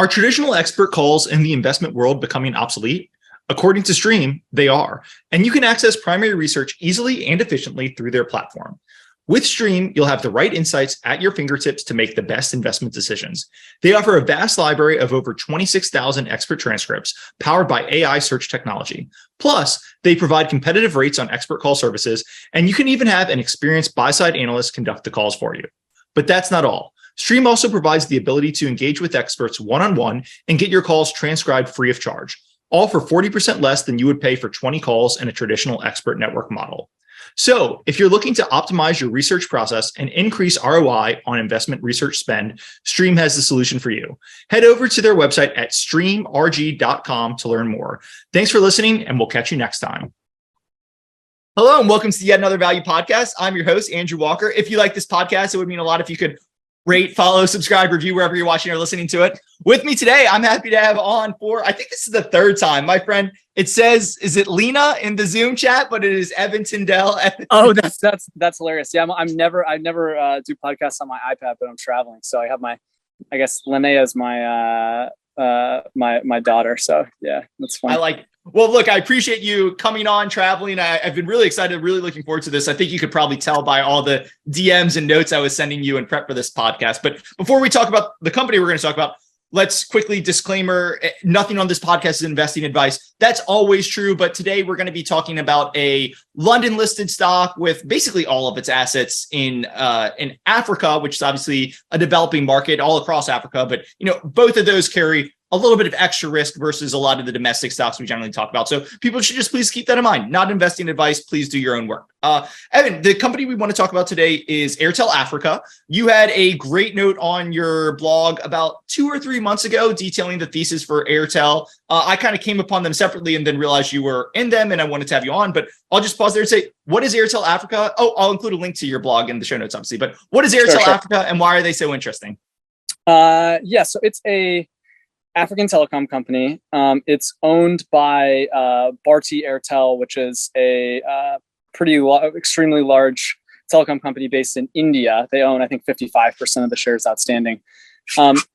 Are traditional expert calls in the investment world becoming obsolete? According to Stream, they are, and you can access primary research easily and efficiently through their platform. With Stream, you'll have the right insights at your fingertips to make the best investment decisions. They offer a vast library of over 26,000 expert transcripts powered by AI search technology. Plus, they provide competitive rates on expert call services, and you can even have an experienced buy-side analyst conduct the calls for you. But that's not all. Stream also provides the ability to engage with experts one-on-one and get your calls transcribed free of charge, all for 40% less than you would pay for 20 calls in a traditional expert network model. So if you're looking to optimize your research process and increase ROI on investment research spend, Stream has the solution for you. Head over to their website at streamrg.com to learn more. Thanks for listening, and we'll catch you next time. Hello, and welcome to yet another Value Podcast. I'm your host, Andrew Walker. If you like this podcast, it would mean a lot if you could rate, follow, subscribe, review wherever you're watching or listening to it. With me today, I'm happy to have on for, I think this is the third time, my friend. It says, is it Lena in the Zoom chat? But it is Evan Tindell. Oh, that's hilarious. Yeah, I never do podcasts on my iPad, but I'm traveling, so I have I guess Linnea is my daughter. So yeah, that's fun. I like it. Well, look, I appreciate you coming on, traveling. I've been really excited, really looking forward to this. I think you could probably tell by all the DMs and notes I was sending you in prep for this podcast. But before we talk about the company we're going to talk about, let's quickly disclaimer, nothing on this podcast is investing advice. That's always true. But today we're going to be talking about a London listed stock with basically all of its assets in Africa, which is obviously a developing market all across Africa. But, both of those carry a little bit of extra risk versus a lot of the domestic stocks we generally talk about. So people should just please keep that in mind. Not investing advice. Please do your own work. Evan, the company we want to talk about today is Airtel Africa. You had a great note on your blog about 2 or 3 months ago detailing the thesis for Airtel. I kind of came upon them separately and then realized you were in them and I wanted to have you on, but I'll just pause there and say, what is Airtel Africa? Oh, I'll include a link to your blog in the show notes, obviously, but what is Airtel Africa and why are they so interesting? So it's a African telecom company. It's owned by Bharti Airtel, which is a extremely large telecom company based in India. They own, I think, 55% of the shares outstanding.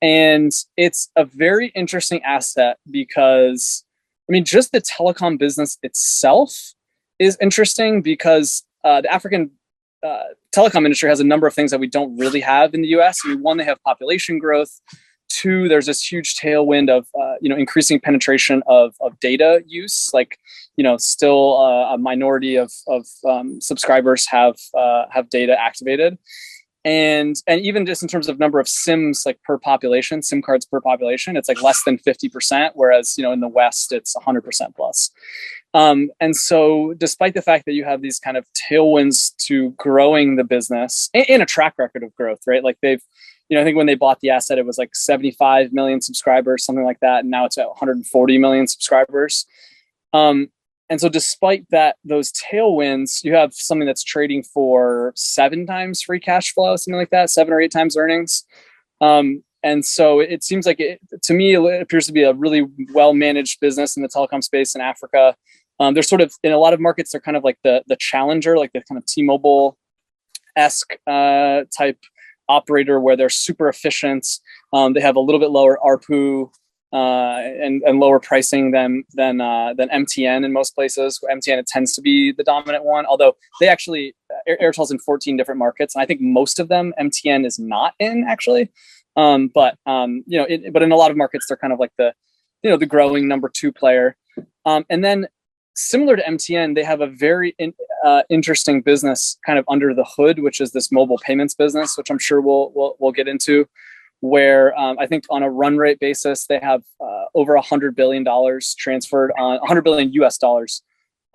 And it's a very interesting asset because, just the telecom business itself is interesting because the African telecom industry has a number of things that we don't really have in the US. One, they have population growth. 2, there's this huge tailwind of increasing penetration of data use. Still a minority of subscribers have data activated, and even just in terms of number of SIMs per population, SIM cards per population, it's less than 50%, whereas in the West it's 100% plus. And so, despite the fact that you have these kind of tailwinds to growing the business and a track record of growth, right? They've I think when they bought the asset, it was 75 million subscribers, something like that. And now it's at 140 million subscribers. And so despite those tailwinds, you have something that's trading for 7 times free cash flow, something like that, 7 or 8 times earnings. And so it seems like, to me, it appears to be a really well-managed business in the telecom space in Africa. They're sort of, in a lot of markets, they're kind of like the challenger, like the kind of T-Mobile-esque type operator where they're super efficient. They have a little bit lower ARPU and lower pricing than MTN in most places. MTN, it tends to be the dominant one, although they actually, Airtel's in 14 different markets, and I think most of them MTN is not in actually. But in a lot of markets they're kind of like the growing number 2 player. And then similar to MTN, they have a very interesting business kind of under the hood, which is this mobile payments business, which I'm sure we'll get into, where I think on a run rate basis, they have over $100 billion transferred on $100 billion US dollars.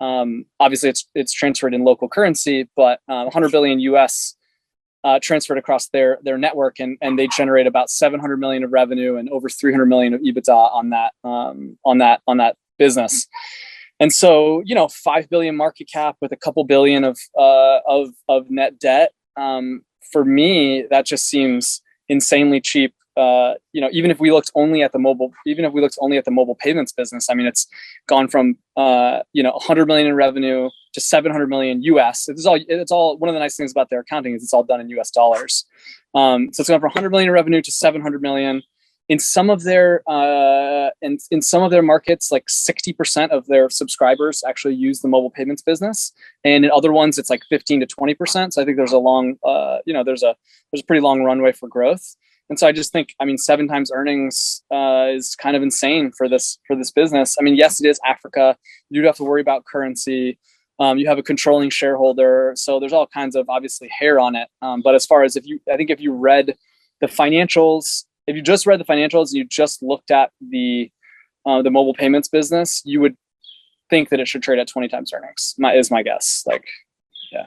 Obviously it's transferred in local currency, but 100 billion US transferred across their network, and they generate about 700 million of revenue and over 300 million of EBITDA on that business. And so, 5 billion market cap with a couple billion of net debt. For me, that just seems insanely cheap. Even if we looked only at the mobile payments business, it's gone from 100 million in revenue to 700 million US. It's all one of the nice things about their accounting is it's all done in US dollars. So it's gone from 100 million in revenue to 700 million in some of their in some of their markets, like 60% of their subscribers actually use the mobile payments business, and in other ones it's like 15 to 20%. So I think there's a long there's a pretty long runway for growth. And so I just think, I mean, 7 times earnings is kind of insane for this business. I mean, yes, it is Africa. You do have to worry about currency. You have a controlling shareholder, so there's all kinds of obviously hair on it. But as far as if you read the financials, if you just read the financials and you just looked at the mobile payments business, you would think that it should trade at 20 times earnings. Is my guess. Like, yeah.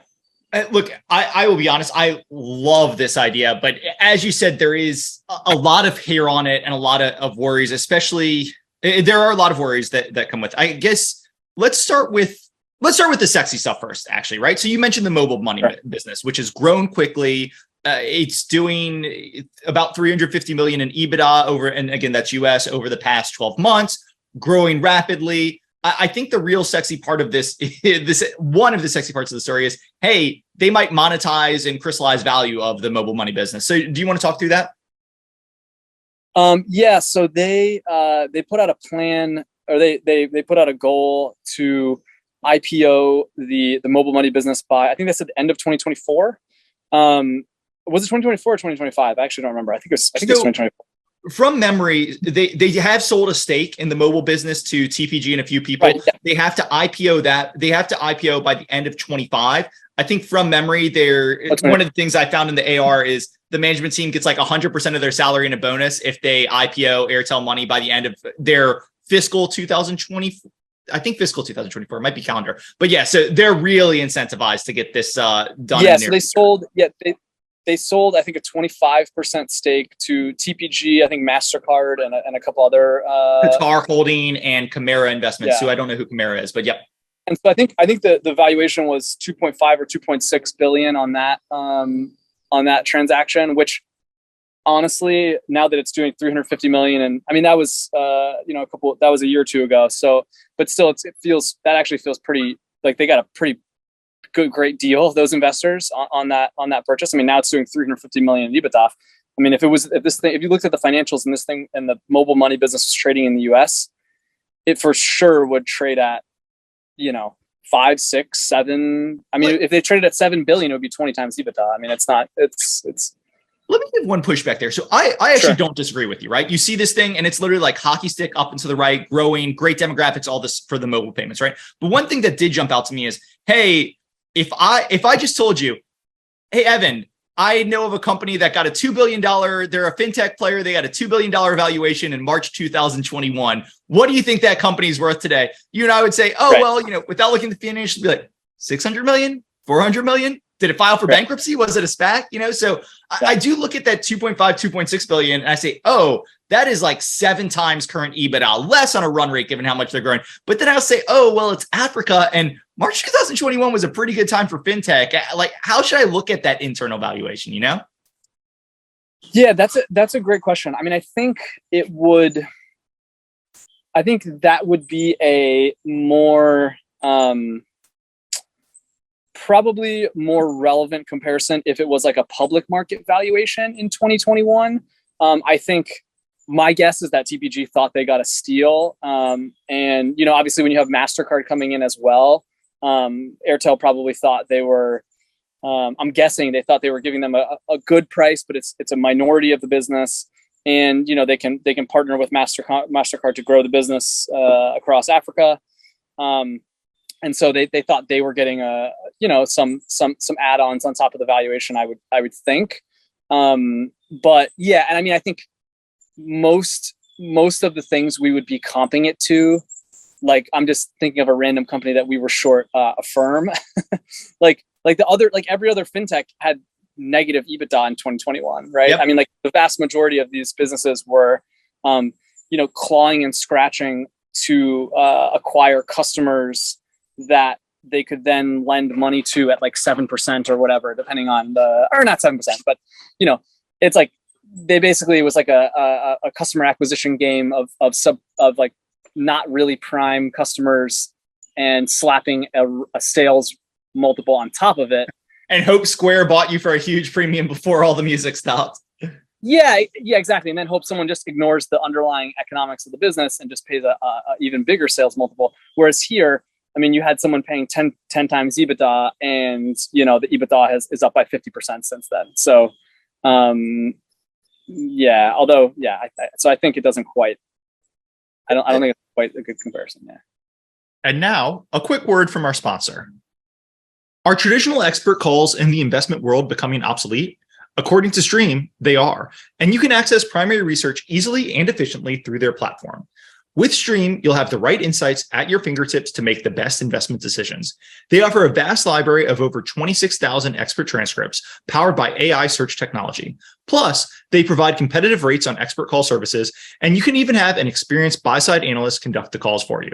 Look, I will be honest. I love this idea, but as you said, there is a lot of hair on it and a lot of worries. Especially, there are a lot of worries that come with it. I guess let's start with the sexy stuff first. Actually, right? So you mentioned the mobile money business, which has grown quickly. It's doing about 350 million in EBITDA over, and again, that's US over the past 12 months, growing rapidly. I think the real sexy part of this, one of the sexy parts of the story is, hey, they might monetize and crystallize value of the mobile money business. So do you want to talk through that? Yeah. So they put out a plan, or they put out a goal to IPO the mobile money business by, I think they said the end of 2024. Was it 2024 or 2025? I actually don't remember. I think it's 2024. From memory, they have sold a stake in the mobile business to TPG and a few people. Right, yeah. They have to IPO that. They have to IPO by the end of 25. I think from memory, one of the things I found in the AR is the management team gets like 100% of their salary and a bonus if they IPO Airtel Money by the end of their fiscal 2020. I think fiscal 2024 might be calendar, but yeah. So they're really incentivized to get this done. Yeah. So they sold. Yeah. They sold, I think, a 25% stake to TPG, I think MasterCard and a couple other Qatar Holding and Chimera Investments. So I don't know who Chimera is, but yep. And so I think the valuation was 2.5 or 2.6 billion on that transaction, which honestly, now that it's doing 350 million, and I mean that was that was a year or two ago. So, but still, that actually feels pretty like they got a pretty great deal, those investors on that purchase. I mean, now it's doing 350 million in EBITDA. I mean, if you looked at the financials and this thing and the mobile money business was trading in the US, it for sure would trade at, 5, 6, 7. I mean, if they traded at 7 billion, it would be 20 times EBITDA. I mean, it's. Let me give one pushback there. So I actually don't disagree with you, right? You see this thing and it's literally like hockey stick up and to the right, growing, great demographics, all this for the mobile payments, right? But one thing that did jump out to me is, hey, if I just told you, hey, Evan, I know of a company that got a $2 billion, they're a fintech player, they got a $2 billion valuation in March 2021. What do you think that company's worth today? You and I would say, well, without looking at the financials, be like 600 million, 400 million. Did it file for bankruptcy? Was it a SPAC? So I do look at that 2.5, 2.6 billion and I say, that is like 7 times current EBITDA, less on a run rate given how much they're growing. But then I'll say, well, it's Africa and March 2021 was a pretty good time for fintech. Like, how should I look at that internal valuation, Yeah, that's a great question. I mean, I think that would be a more, probably more relevant comparison if it was like a public market valuation in 2021. I think my guess is that TPG thought they got a steal. And, obviously when you have MasterCard coming in as well, Airtel probably thought they were, I'm guessing they thought they were giving them a good price, but it's a minority of the business. And, they can partner with MasterCard to grow the business across Africa. And so they thought they were getting some add-ons on top of the valuation, I would think. But yeah, and I mean, I think most of the things we would be comping it to, like I'm just thinking of a random company that we were short, a firm, like every other fintech had negative EBITDA in 2021, right? Yep. I mean, like the vast majority of these businesses were, clawing and scratching to acquire customers that they could then lend money to at like 7% or whatever, depending on or not 7%, but it's like they basically, it was like a customer acquisition game of like not really prime customers and slapping a sales multiple on top of it. And hope Square bought you for a huge premium before all the music stopped. Yeah, exactly. And then hope someone just ignores the underlying economics of the business and just pays a even bigger sales multiple. Whereas here, I mean, you had someone paying 10 times EBITDA, and the EBITDA is up by 50% since then. So, so I think it doesn't quite. I don't think it's quite a good comparison. Yeah. And now, a quick word from our sponsor. Are traditional expert calls in the investment world becoming obsolete? According to Stream, they are, and you can access primary research easily and efficiently through their platform. With Stream, you'll have the right insights at your fingertips to make the best investment decisions. They offer a vast library of over 26,000 expert transcripts powered by AI search technology. Plus, they provide competitive rates on expert call services, and you can even have an experienced buy-side analyst conduct the calls for you.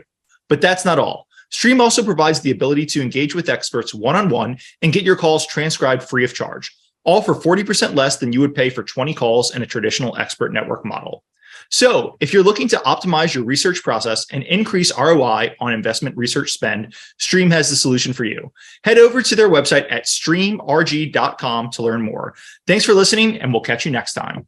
But that's not all. Stream also provides the ability to engage with experts one-on-one and get your calls transcribed free of charge, all for 40% less than you would pay for 20 calls in a traditional expert network model. So if you're looking to optimize your research process and increase ROI on investment research spend, Stream has the solution for you. Head over to their website at streamrg.com to learn more. Thanks for listening, and we'll catch you next time.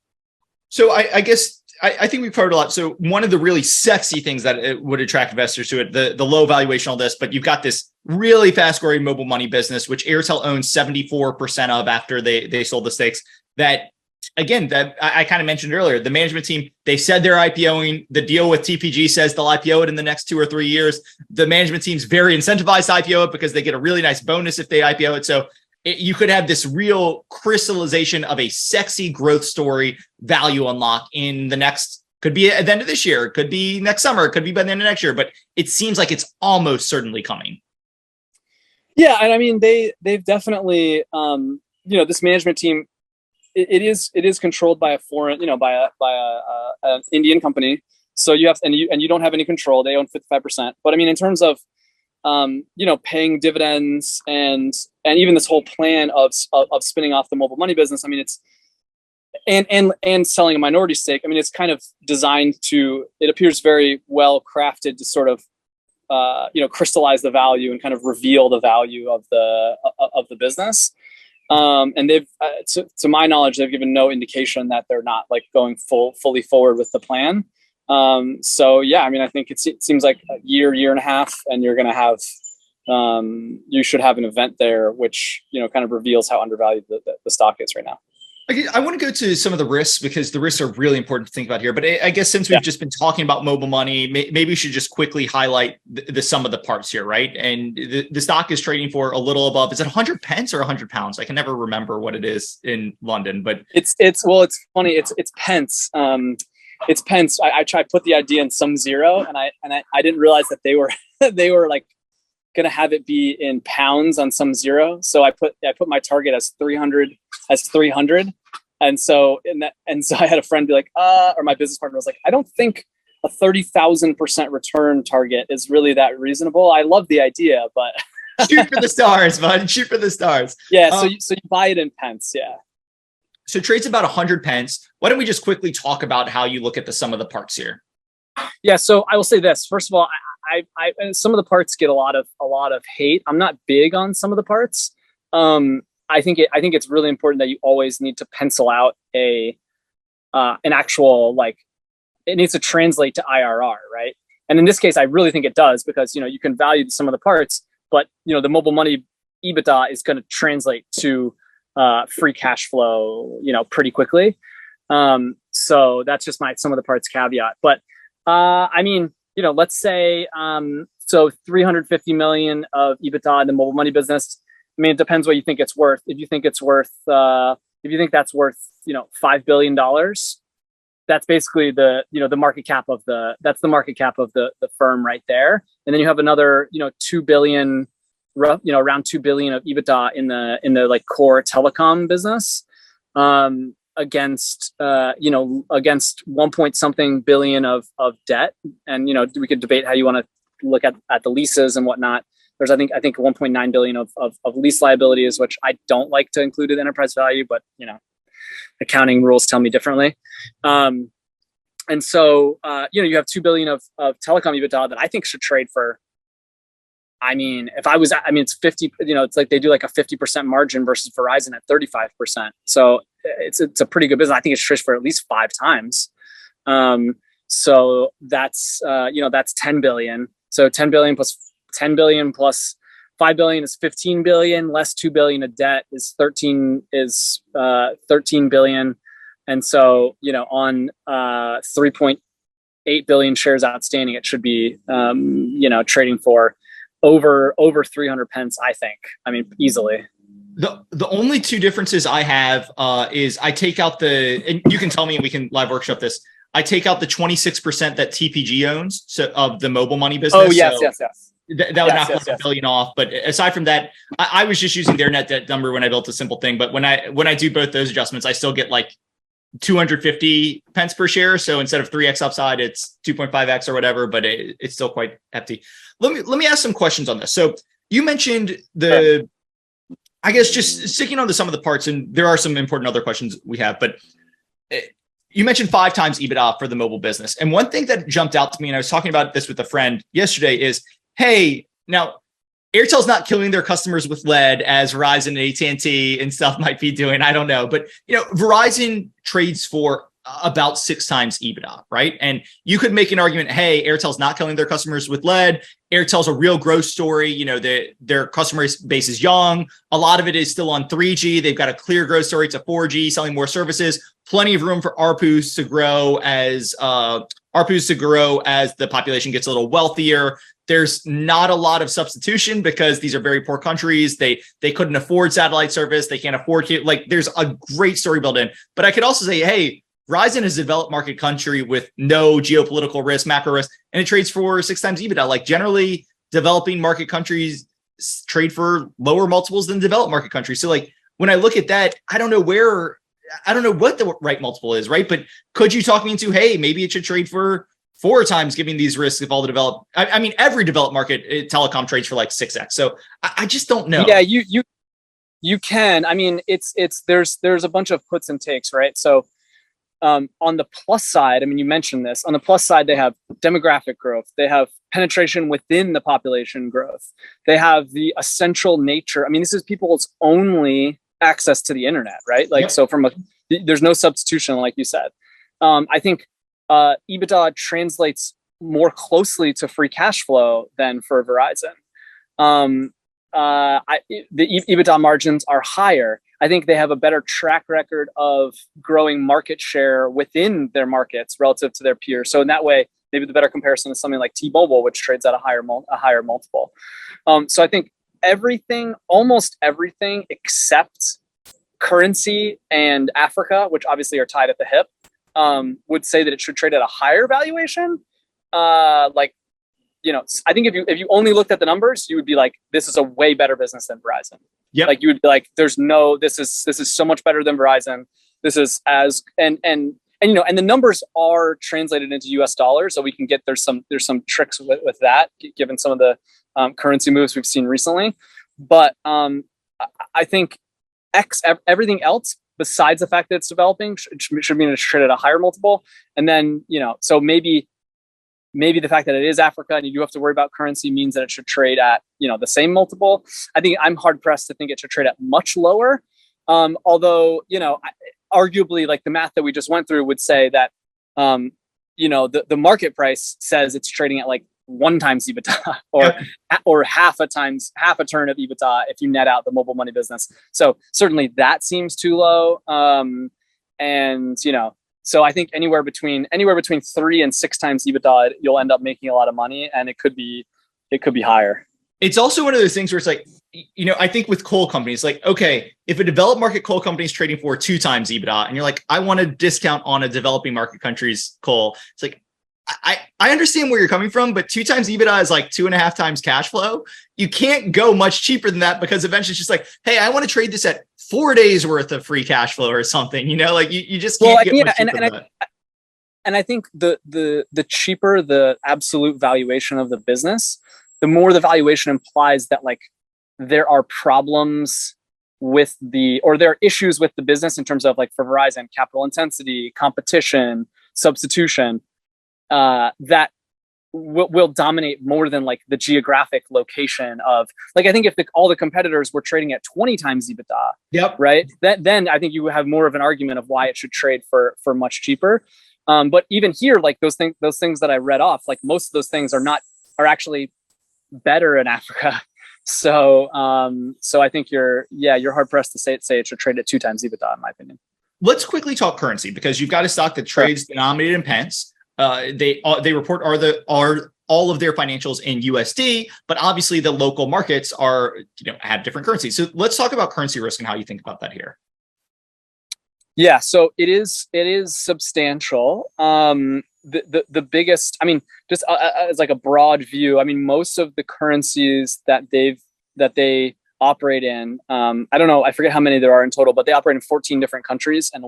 So I guess I think we've covered a lot. So one of the really sexy things that it would attract investors to it, the low valuation, all this, but you've got this really fast growing mobile money business, which Airtel owns 74% of after they sold the stakes. That, again, that I kind of mentioned earlier, the management team, they said they're IPOing. The deal with TPG says they'll IPO it in the next 2 or 3 years. The management team's very incentivized to IPO it because they get a really nice bonus if they IPO it. So you could have this real crystallization of a sexy growth story value unlock in the next, could be at the end of this year, could be next summer, could be by the end of next year, but it seems like it's almost certainly coming. Yeah. And I mean, they've definitely, this management team, it is controlled by a foreign, by an Indian company. So you have, and you don't have any control. They own 55%. But I mean, in terms of, paying dividends and even this whole plan of spinning off the mobile money business. I mean, it's and selling a minority stake. I mean, it's kind of designed to. It appears very well crafted to sort of, crystallize the value and kind of reveal the value of the business. And they've, to my knowledge, they've given no indication that they're not like going fully forward with the plan. So yeah, I mean, I think it seems like a year and a half, and you're going to have, you should have an event there, which, kind of reveals how undervalued the stock is right now. I want to go to some of the risks, because the risks are really important to think about here. But I guess since we've just been talking about mobile money, maybe we should just quickly highlight the sum of the parts here, right? And the stock is trading for a little above, is it 100 pence or 100 pounds? I can never remember what it is in London, but it's funny. It's pence. It's pence. I tried to put the idea in some zero, and I didn't realize that they were like going to have it be in pounds on some zero. So I put my target as 300. And so I had a friend be like, or my business partner was like, I don't think a 30,000% return target is really that reasonable. I love the idea, but shoot for the stars, bud. Shoot for the stars. Yeah. So you buy it in pence. Yeah. So trade's about 100 pence. Why don't we just quickly talk about how you look at the sum of the parts here? Yeah. So I will say this. First of all, I some of the parts get a lot of hate. I'm not big on some of the parts. I think it's really important that you always need to pencil out an actual, like, it needs to translate to IRR, right? And in this case, I really think it does, because you can value some of the parts, but the mobile money EBITDA is going to translate to free cash flow, pretty quickly. So that's just my some of the parts caveat. But I mean, let's say so 350 million of EBITDA in the mobile money business. I mean, it depends what you think it's worth. If you think it's worth, if you think that's worth, $5 billion, that's basically the market cap of the firm right there. And then you have another, 2 billion, around 2 billion of EBITDA in the like core telecom business, against 1 point something billion of debt. And, we could debate how you want to look at the leases and whatnot. There's, I think 1.9 billion of lease liabilities, which I don't like to include in enterprise value, but accounting rules tell me differently. And so you have 2 billion of telecom EBITDA that I think should trade for. I mean, it's 50. It's like they do like a 50% margin versus Verizon at 35%. So it's a pretty good business. I think it's traded for at least 5 times. So that's that's 10 billion. So 10 billion plus 10 billion plus 5 billion is 15 billion, less 2 billion of debt is 13 billion. And so, on 3.8 billion shares outstanding, it should be trading for over 300 pence, I think. I mean, easily. The only two differences I have is I take out and you can tell me and we can live workshop this. I take out the 26% that TPG owns, so of the mobile money business. Oh, yes. That would knock $1 billion off. But aside from that, I was just using their net debt number when I built a simple thing. But when I do both those adjustments, I still get like 250 pence per share. So instead of 3x upside, it's 2.5x or whatever, but it's still quite hefty. Let me ask some questions on this. So you mentioned I guess just sticking on to some of the parts, and there are some important other questions we have, but you mentioned 5 times EBITDA for the mobile business. And one thing that jumped out to me, and I was talking about this with a friend yesterday, is, hey, now Airtel's not killing their customers with lead as Verizon and AT&T and stuff might be doing. I don't know. But, Verizon trades for about 6 times EBITDA, right? And you could make an argument, hey, Airtel's not killing their customers with lead. Airtel's a real growth story. Their customer base is young. A lot of it is still on 3G. They've got a clear growth story to 4G, selling more services, plenty of room for ARPUs to grow as the population gets a little wealthier. There's not a lot of substitution because these are very poor countries. They couldn't afford satellite service. They can't afford it. Like, there's a great story built in. But I could also say, hey, Verizon is a developed market country with no geopolitical risk, macro risk, and it trades for 6 times EBITDA. Like, generally, developing market countries trade for lower multiples than developed market countries. So, like, when I look at that, I don't know what the right multiple is, right? But could you talk me into, hey, maybe it should trade for 4 times, giving these risks if all the developed, I mean, every developed market telecom trades for like 6x. So I just don't know. Yeah, you can. I mean, there's a bunch of puts and takes, right? So on the plus side, I mean, you mentioned this. On the plus side, they have demographic growth. They have penetration within the population growth. They have the essential nature. I mean, this is people's only access to the internet, right? Like, so there's no substitution, like you said. I think EBITDA translates more closely to free cash flow than for Verizon. The EBITDA margins are higher. I think they have a better track record of growing market share within their markets relative to their peers. So in that way, maybe the better comparison is something like T-Mobile, which trades at a higher multiple. So I think almost everything except currency and Africa, which obviously are tied at the hip, would say that it should trade at a higher valuation. I think if you only looked at the numbers, you would be like, this is a way better business than Verizon. Yep. Like, you would be like, this is so much better than Verizon. This is and the numbers are translated into US dollars. So we can there's some tricks with that, given some of the currency moves we've seen recently. But I think everything else, besides the fact that it's developing, should mean it's traded at a higher multiple. And then, so maybe the fact that it is Africa and you do have to worry about currency means that it should trade at, the same multiple. I think I'm hard pressed to think it should trade at much lower. Although, arguably, like, the math that we just went through would say that, the market price says it's trading at like 1 times EBITDA or half a turn of EBITDA if you net out the mobile money business. So certainly that seems too low. So I think anywhere between 3 and 6 times EBITDA, you'll end up making a lot of money, and it could be higher. It's also one of those things where it's like, I think with coal companies, like, okay, if a developed market coal company is trading for 2 times EBITDA, and you're like, I want a discount on a developing market country's coal, it's like, I understand where you're coming from, but 2 times EBITDA is like 2.5 times cash flow. You can't go much cheaper than that, because eventually it's just like, hey, I want to trade this at 4 days worth of free cash flow or something, like you just can't get much cheaper than that. And I think the cheaper the absolute valuation of the business, the more the valuation implies that, like, there are problems with there are issues with the business in terms of, like, for Verizon, capital intensity, competition, substitution, that will dominate more than like the geographic location of, like, I think if all the competitors were trading at 20 times EBITDA, Yep. right, then I think you would have more of an argument of why it should trade for much cheaper. But even here, like those things that I read off, like most of those things are actually better in Africa. So I think you're hard pressed to say it should trade at 2 times EBITDA, in my opinion. Let's quickly talk currency, because you've got a stock that trades denominated in pence. They report all of their financials in USD, but obviously the local markets have different currencies. So let's talk about currency risk and how you think about that here. Yeah, so it is substantial. The biggest, I mean, just as like a broad view, I mean, most of the currencies that they operate in, I don't know, I forget how many there are in total, but they operate in 14 different countries, and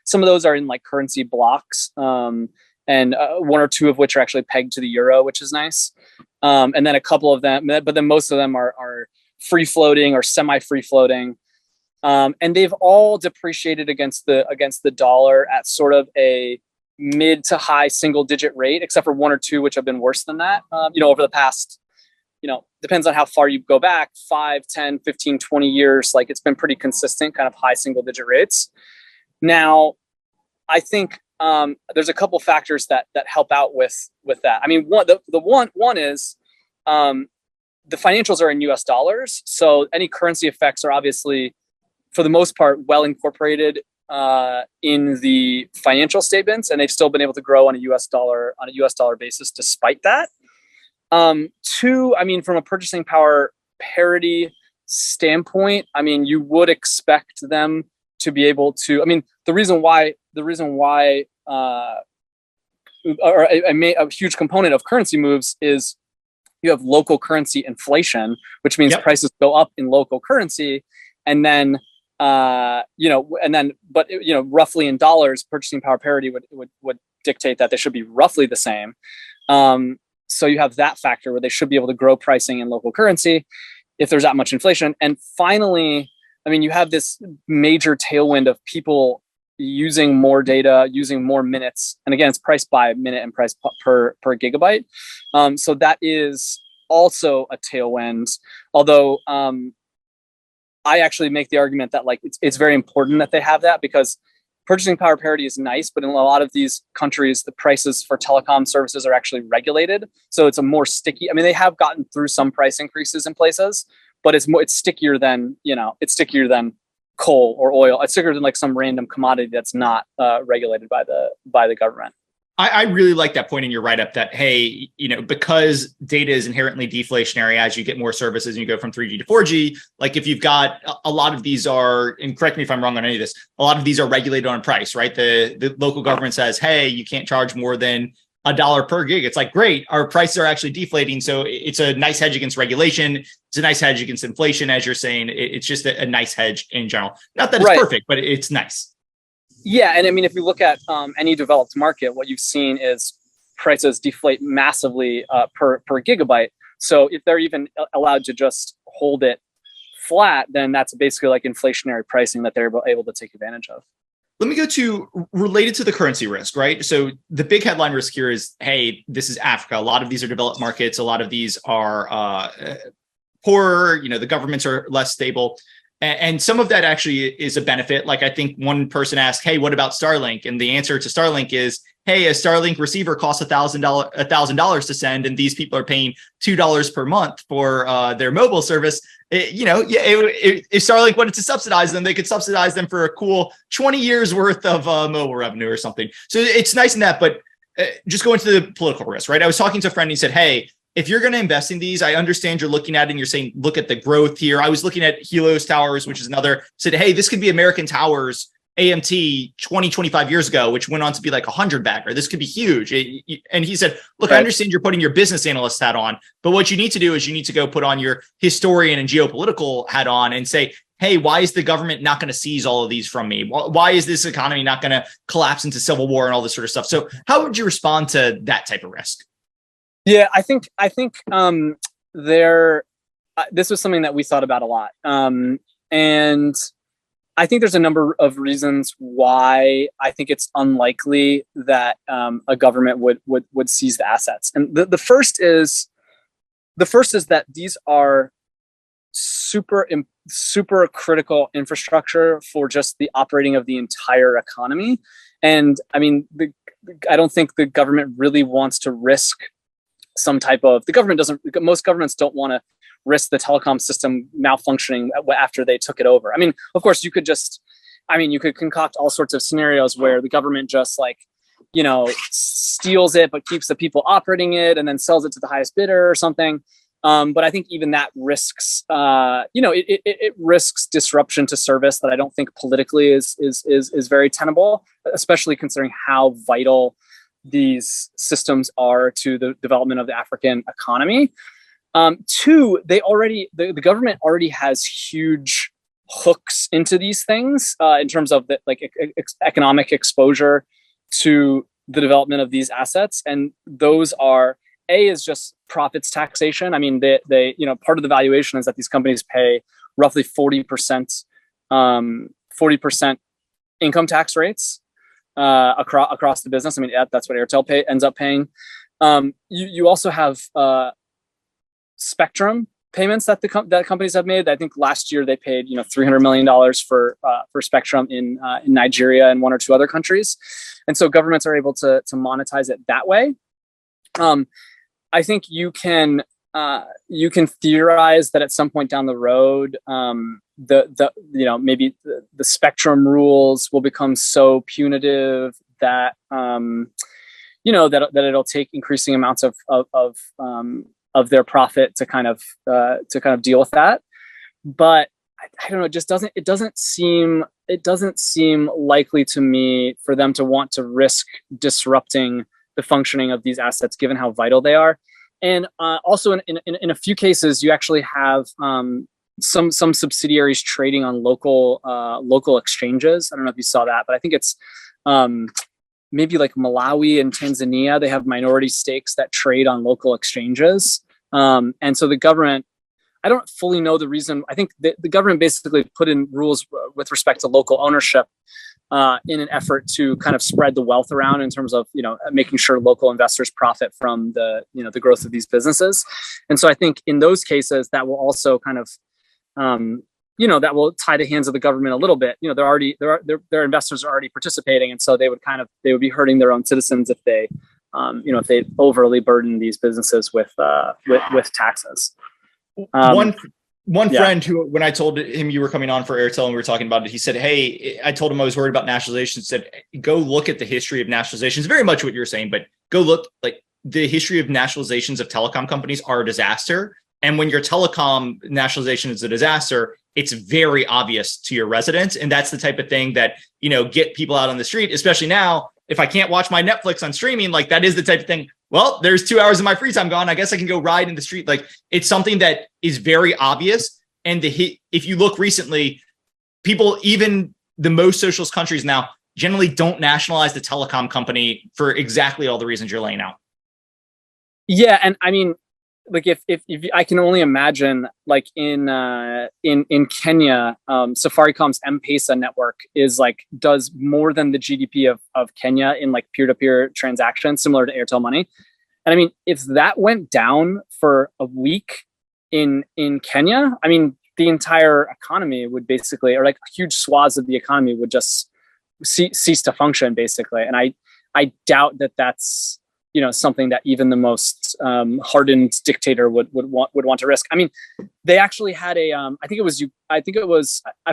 some of those are in like currency blocks, and 1 or 2 of which are actually pegged to the euro, which is nice. And then a couple of them, but then most of them are free floating or semi free floating. And they've all depreciated against the dollar at sort of a mid to high single digit rate, except for 1 or 2, which have been worse than that, over the past, depends on how far you go back, 5, 10, 15, 20 years, like it's been pretty consistent, kind of high single digit rates. Now, I think there's a couple factors that help out with that. I mean, one is the financials are in US dollars. So any currency effects are obviously, for the most part, well incorporated in the financial statements, and they've still been able to grow on a US dollar basis despite that. 2, I mean, from a purchasing power parity standpoint, I mean, you would expect them to be able to. I mean, the reason why or a huge component of currency moves is you have local currency inflation, which means prices go up in local currency, and then roughly in dollars, purchasing power parity would dictate that they should be roughly the same. So you have that factor where they should be able to grow pricing in local currency if there's that much inflation. And finally, I mean, you have this major tailwind of people using more data, using more minutes. And again, it's priced by minute and price per gigabyte. So that is also a tailwind. Although I actually make the argument that like it's very important that they have that, because purchasing power parity is nice, but in a lot of these countries, the prices for telecom services are actually regulated. So it's a more sticky. I mean, they have gotten through some price increases in places, but it's stickier than coal or oil. It's stickier than like some random commodity that's not regulated by the government. I really like that point in your write-up that, hey, because data is inherently deflationary as you get more services and you go from 3G to 4G, like if you've got a lot of these are, and correct me if I'm wrong on any of this, a lot of these are regulated on price, right? The local government says, hey, you can't charge more than $1 per gig. It's like, great, our prices are actually deflating. So it's a nice hedge against regulation. It's a nice hedge against inflation, as you're saying. It's just a nice hedge in general. Not that it's perfect, but it's nice. Yeah, and I mean, if you look at any developed market, what you've seen is prices deflate massively per gigabyte. So if they're even allowed to just hold it flat, then that's basically like inflationary pricing that they're able to take advantage of. Let me go to related to the currency risk, right? So the big headline risk here is, hey, this is Africa. A lot of these are developed markets. A lot of these are poorer. The governments are less stable. And some of that actually is a benefit. Like I think one person asked, hey, what about Starlink? And the answer to Starlink is, hey, a Starlink receiver costs $1,000 to send, and these people are paying $2 per month for their mobile service. If Starlink wanted to subsidize them, they could subsidize them for a cool 20 years worth of mobile revenue or something. So it's nice in that, but just going to the political risk, right? I was talking to a friend and he said, hey, if you're going to invest in these, I understand you're looking at it and you're saying, look at the growth here. I was looking at Helios Towers, which is another, said, hey, this could be American Towers, AMT 20, 25 years ago, which went on to be like 100 bagger. This could be huge. And he said, look, I understand you're putting your business analyst hat on, but what you need to do is you need to go put on your historian and geopolitical hat on and say, hey, why is the government not going to seize all of these from me? Why is this economy not going to collapse into civil war and all this sort of stuff? So how would you respond to that type of risk? Yeah, I think this was something that we thought about a lot. And I think there's a number of reasons why I think it's unlikely that a government would seize the assets. And the first is that these are super critical infrastructure for just the operating of the entire economy. And I mean, I don't think the government really wants to risk some type of, most governments don't want to risk the telecom system malfunctioning after they took it over. I mean, of course, you could concoct all sorts of scenarios where the government just steals it, but keeps the people operating it and then sells it to the highest bidder or something. But I think even that risks, it risks disruption to service that I don't think politically is very tenable, especially considering how vital these systems are to the development of the African economy. Two, the government already has huge hooks into these things in terms of the economic exposure to the development of these assets, and those are is just profits taxation. I mean, they part of the valuation is that these companies pay roughly 40% income tax rates across the business. I mean, that's what Airtel ends up paying. You also have spectrum payments that that companies have made. I think last year they paid $300 million for spectrum in Nigeria and one or two other countries, and so governments are able to monetize it that way. I think you can theorize that at some point down the road, maybe the spectrum rules will become so punitive that that it'll take increasing amounts of their profit to kind of deal with that. But I don't know. It doesn't seem likely to me for them to want to risk disrupting the functioning of these assets, given how vital they are. And also in a few cases, you actually have some subsidiaries trading on local exchanges. I don't know if you saw that, but I think it's maybe like Malawi and Tanzania. They have minority stakes that trade on local exchanges. And so the government, I don't fully know the reason. I think the government basically put in rules with respect to local ownership in an effort to kind of spread the wealth around in terms of making sure local investors profit from the growth of these businesses. And so I think in those cases that will also kind of that will tie the hands of the government a little bit. Their investors are already participating, and so they would be hurting their own citizens if they if they overly burden these businesses with taxes. One friend who, when I told him you were coming on for Airtel and we were talking about it, he said, "Hey," I told him I was worried about nationalization. Said, "Go look at the history of nationalizations." Very much what you're saying, but go look, like, the history of nationalizations of telecom companies are a disaster. And when your telecom nationalization is a disaster, it's very obvious to your residents. And that's the type of thing that, get people out on the street, especially now. If I can't watch my Netflix on streaming, like, that is the type of thing. Well, there's 2 hours of my free time gone. I guess I can go ride in the street. Like, it's something that is very obvious. And if you look recently, people, even the most socialist countries now, generally don't nationalize the telecom company for exactly all the reasons you're laying out. Yeah, and I mean, like, if I can only imagine, like, in Kenya, Safaricom's M-Pesa network does more than the GDP of Kenya in like peer-to-peer transactions, similar to Airtel Money. And I mean, if that went down for a week in Kenya, I mean, the entire economy would basically, or like huge swaths of the economy would just cease to function, basically. And I doubt that that's something that even the most hardened dictator would want to risk. I mean, they actually had I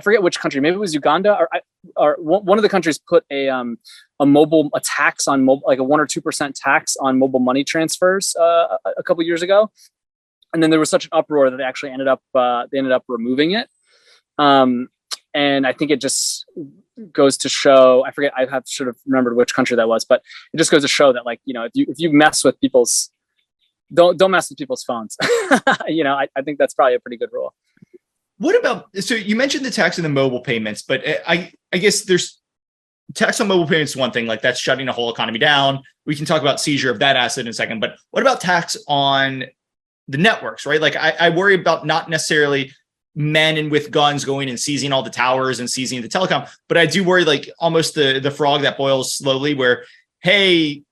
forget which country, maybe it was Uganda or one of the countries put a tax on mobile, like a 1 or 2% tax on mobile money transfers a couple of years ago. And then there was such an uproar that they actually ended up removing it. And I think it just goes to show, I should have remembered which country that was, but it just goes to show that, like, if you mess with people's, don't mess with people's phones. I think that's probably a pretty good rule. What about, so you mentioned the tax on the mobile payments, but I guess there's tax on mobile payments is one thing, like, that's shutting the whole economy down. We can talk about seizure of that asset in a second, but what about tax on the networks, right? Like, I worry about not necessarily men and with guns going and seizing all the towers and seizing the telecom. But I do worry, like almost the frog that boils slowly, where, hey,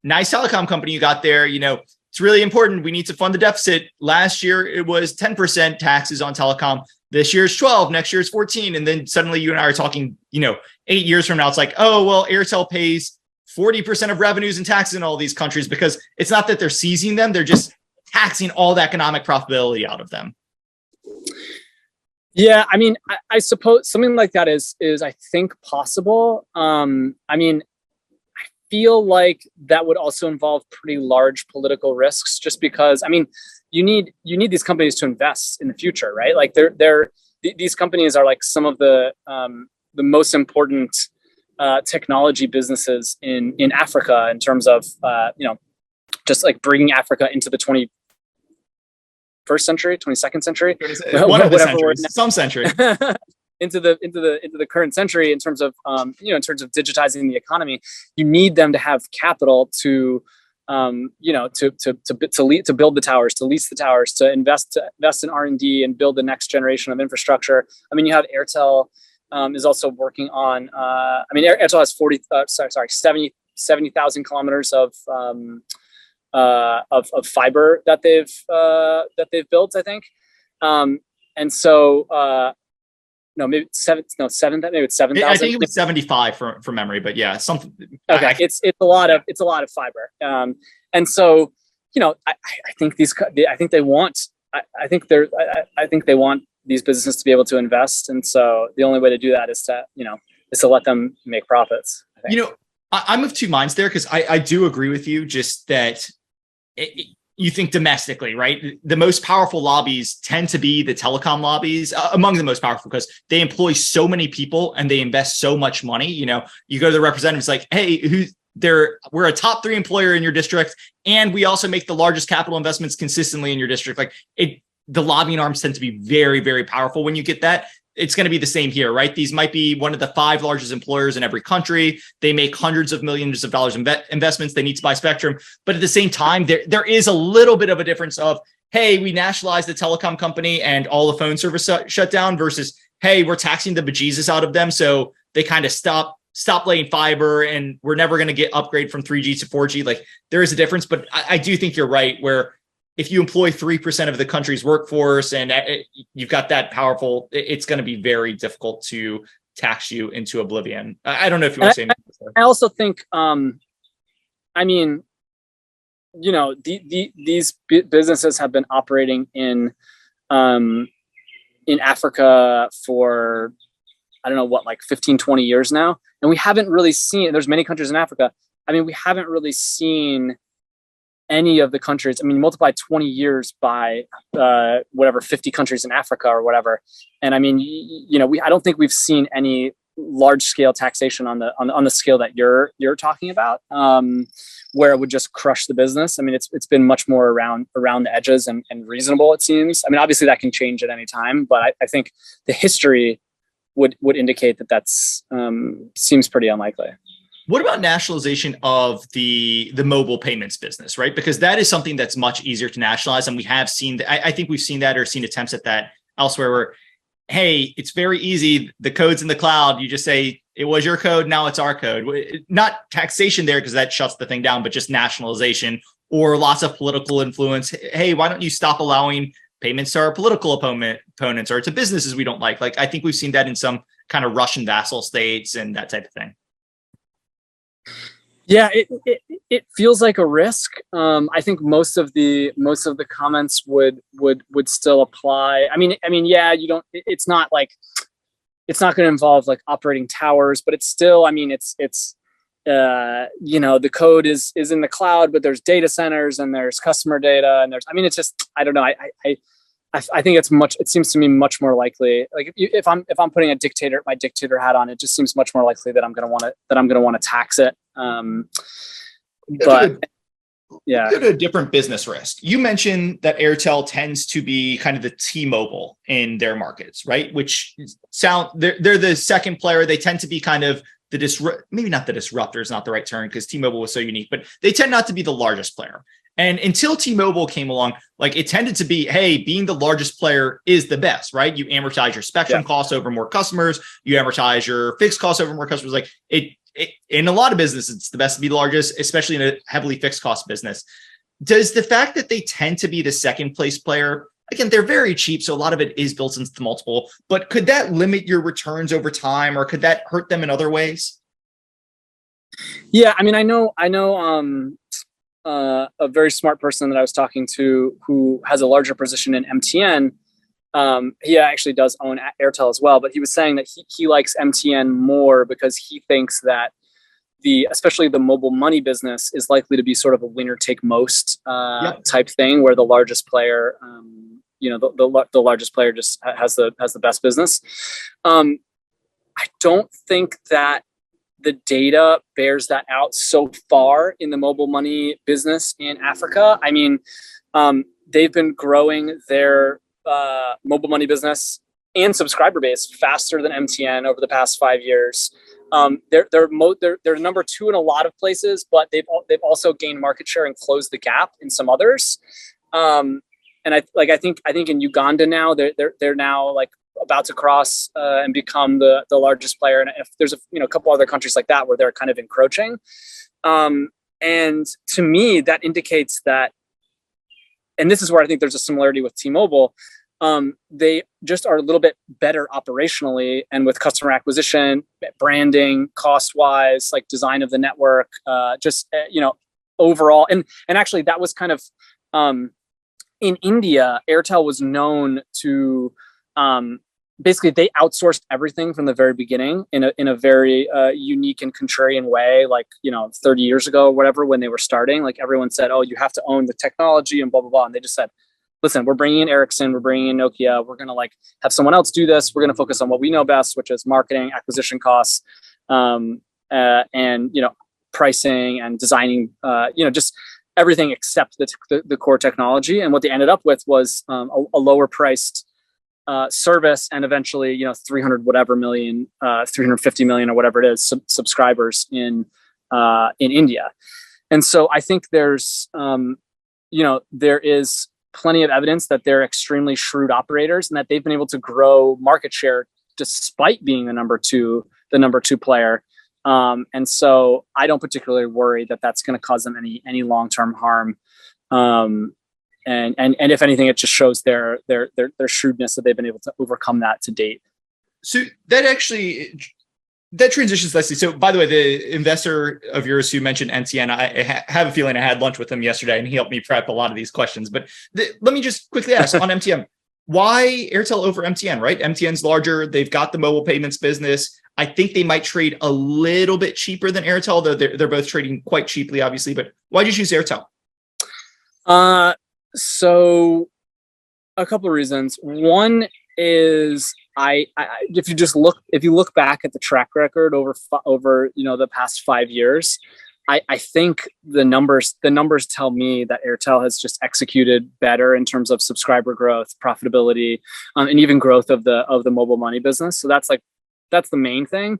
nice telecom company you got there, it's really important. We need to fund the deficit. Last year, it was 10% taxes on telecom. This year's 12, next year's 14. And then suddenly you and I are talking, 8 years from now, it's like, oh, well, Airtel pays 40% of revenues and taxes in all these countries, because it's not that they're seizing them. They're just taxing all the economic profitability out of them. Yeah, I mean, I suppose something like that is I think possible. I mean, I feel like that would also involve pretty large political risks, just because, I mean, you need these companies to invest in the future, right? Like these companies are like some of the most important technology businesses in Africa in terms of just like bringing Africa into the 21st century, 22nd century, one of the centuries, some century. into the current century in terms of in terms of digitizing the economy. You need them to have capital to to build the towers, to lease the towers, to invest in R&D and build the next generation of infrastructure. I mean, you have Airtel is also working on. I mean, Airtel has 70,000 kilometers of fiber that they've built, I think, and so. No, maybe it's 7,000. I think it was 75 from memory, but yeah, something. Okay, it's a lot of fiber, and so I think they want these businesses to be able to invest, and so the only way to do that is to let them make profits. I think. I'm of two minds there, because I do agree with you, just that you think domestically, right? The most powerful lobbies tend to be the telecom lobbies, among the most powerful, because they employ so many people and they invest so much money. You go to the representatives like, hey, we're a top 3 employer in your district, and we also make the largest capital investments consistently in your district. Like the lobbying arms tend to be very, very powerful. When you get that, it's going to be the same here, right? These might be one of the 5 largest employers in every country. They make hundreds of millions of dollars in investments. They need to buy spectrum. But at the same time, there is a little bit of a difference of, hey, we nationalized the telecom company and all the phone service shut down, versus, hey, we're taxing the bejesus out of them. So they kind of stop laying fiber, and we're never going to get upgrade from 3G to 4G. Like, there is a difference, but I do think you're right, where if you employ 3% of the country's workforce and you've got that powerful, it's going to be very difficult to tax you into oblivion. I don't know if you want to say anything. I also think, I mean, these businesses have been operating in Africa for, I don't know what, like 15, 20 years now. And we haven't really seen, there's many countries in Africa. I mean, we haven't really seen any of the countries. I mean, multiply 20 years by 50 countries in Africa or whatever. And I mean, I don't think we've seen any large scale taxation on the scale that you're talking about, where it would just crush the business. I mean, it's been much more around the edges and reasonable, it seems. I mean, obviously that can change at any time, but I think the history would indicate that's seems pretty unlikely. What about nationalization of the mobile payments business, right? Because that is something that's much easier to nationalize. And we have seen that. I think we've seen that, or seen attempts at that elsewhere, where, hey, it's very easy. The code's in the cloud. You just say, it was your code, now it's our code. Not taxation there, because that shuts the thing down, but just nationalization, or lots of political influence. Hey, why don't you stop allowing payments to our political opponents or to businesses we don't like? Like, I think we've seen that in some kind of Russian vassal states and that type of thing. Yeah, it feels like a risk. I think most of the comments would still apply. I mean, yeah, you don't. It's not going to involve like operating towers, but it's still. I mean, it's the code is in the cloud, but there's data centers and there's customer data and there's. I mean, it's just, I don't know. I think it seems to me much more likely. Like if I'm putting my dictator hat on, it just seems much more likely that I'm going to want to tax it. But yeah, go to a different business risk. You mentioned that Airtel tends to be kind of the T-Mobile in their markets, right? Which they're the second player. They tend to be kind of maybe not the disruptor is not the right term, because T-Mobile was so unique, but they tend not to be the largest player. And until T-Mobile came along, like it tended to be, hey, being the largest player is the best, right? You amortize your spectrum costs over more customers. You amortize your fixed costs over more customers. Like it in a lot of businesses, it's the best to be the largest, especially in a heavily fixed cost business. Does the fact that they tend to be the second place player, again, they're very cheap, so a lot of it is built into the multiple, but could that limit your returns over time, or could that hurt them in other ways? Yeah, I mean, I know a very smart person that I was talking to who has a larger position in MTN. He actually does own Airtel as well, but he was saying that he likes MTN more because he thinks that especially the mobile money business is likely to be sort of a winner take most type thing, where the largest player, the largest player just has the best business. I don't think that the data bears that out so far in the mobile money business in Africa. I mean, they've been growing their mobile money business and subscriber base faster than MTN over the past 5 years. They're number two in a lot of places, but they've also gained market share and closed the gap in some others. And I think in Uganda now they're now like about to cross and become the largest player. And if there's a couple other countries like that where they're kind of encroaching. And to me, that indicates that, and this is where I think there's a similarity with T-Mobile. They just are a little bit better operationally and with customer acquisition, branding, cost-wise, like design of the network, overall. And actually that was kind of, in India, Airtel was known to, basically they outsourced everything from the very beginning in a very unique and contrarian way, like 30 years ago or whatever, when they were starting. Like everyone said, oh, you have to own the technology and blah blah blah, and they just said, listen, we're bringing in Ericsson, we're bringing in Nokia, we're gonna like have someone else do this, we're gonna focus on what we know best, which is marketing, acquisition costs, and pricing and designing, just everything except the core technology. And what they ended up with was a lower priced service, and eventually 350 million or whatever it is subscribers in India. And so I think there's there is plenty of evidence that they're extremely shrewd operators and that they've been able to grow market share despite being the number two player. And so I don't particularly worry that that's going to cause them any long-term harm. And if anything, it just shows their shrewdness that they've been able to overcome that to date. So that transitions nicely. So by the way, the investor of yours who mentioned NTN, I have a feeling I had lunch with him yesterday and he helped me prep a lot of these questions. But let me just quickly ask on MTN, why Airtel over MTN, right? MTN's larger. They've got the mobile payments business. I think they might trade a little bit cheaper than Airtel, though they're both trading quite cheaply, obviously. But why did you choose Airtel? So a couple of reasons. One is if you look back at the track record over the past 5 years, I think the numbers tell me that Airtel has just executed better in terms of subscriber growth, profitability, and even growth of the mobile money business. So that's the main thing.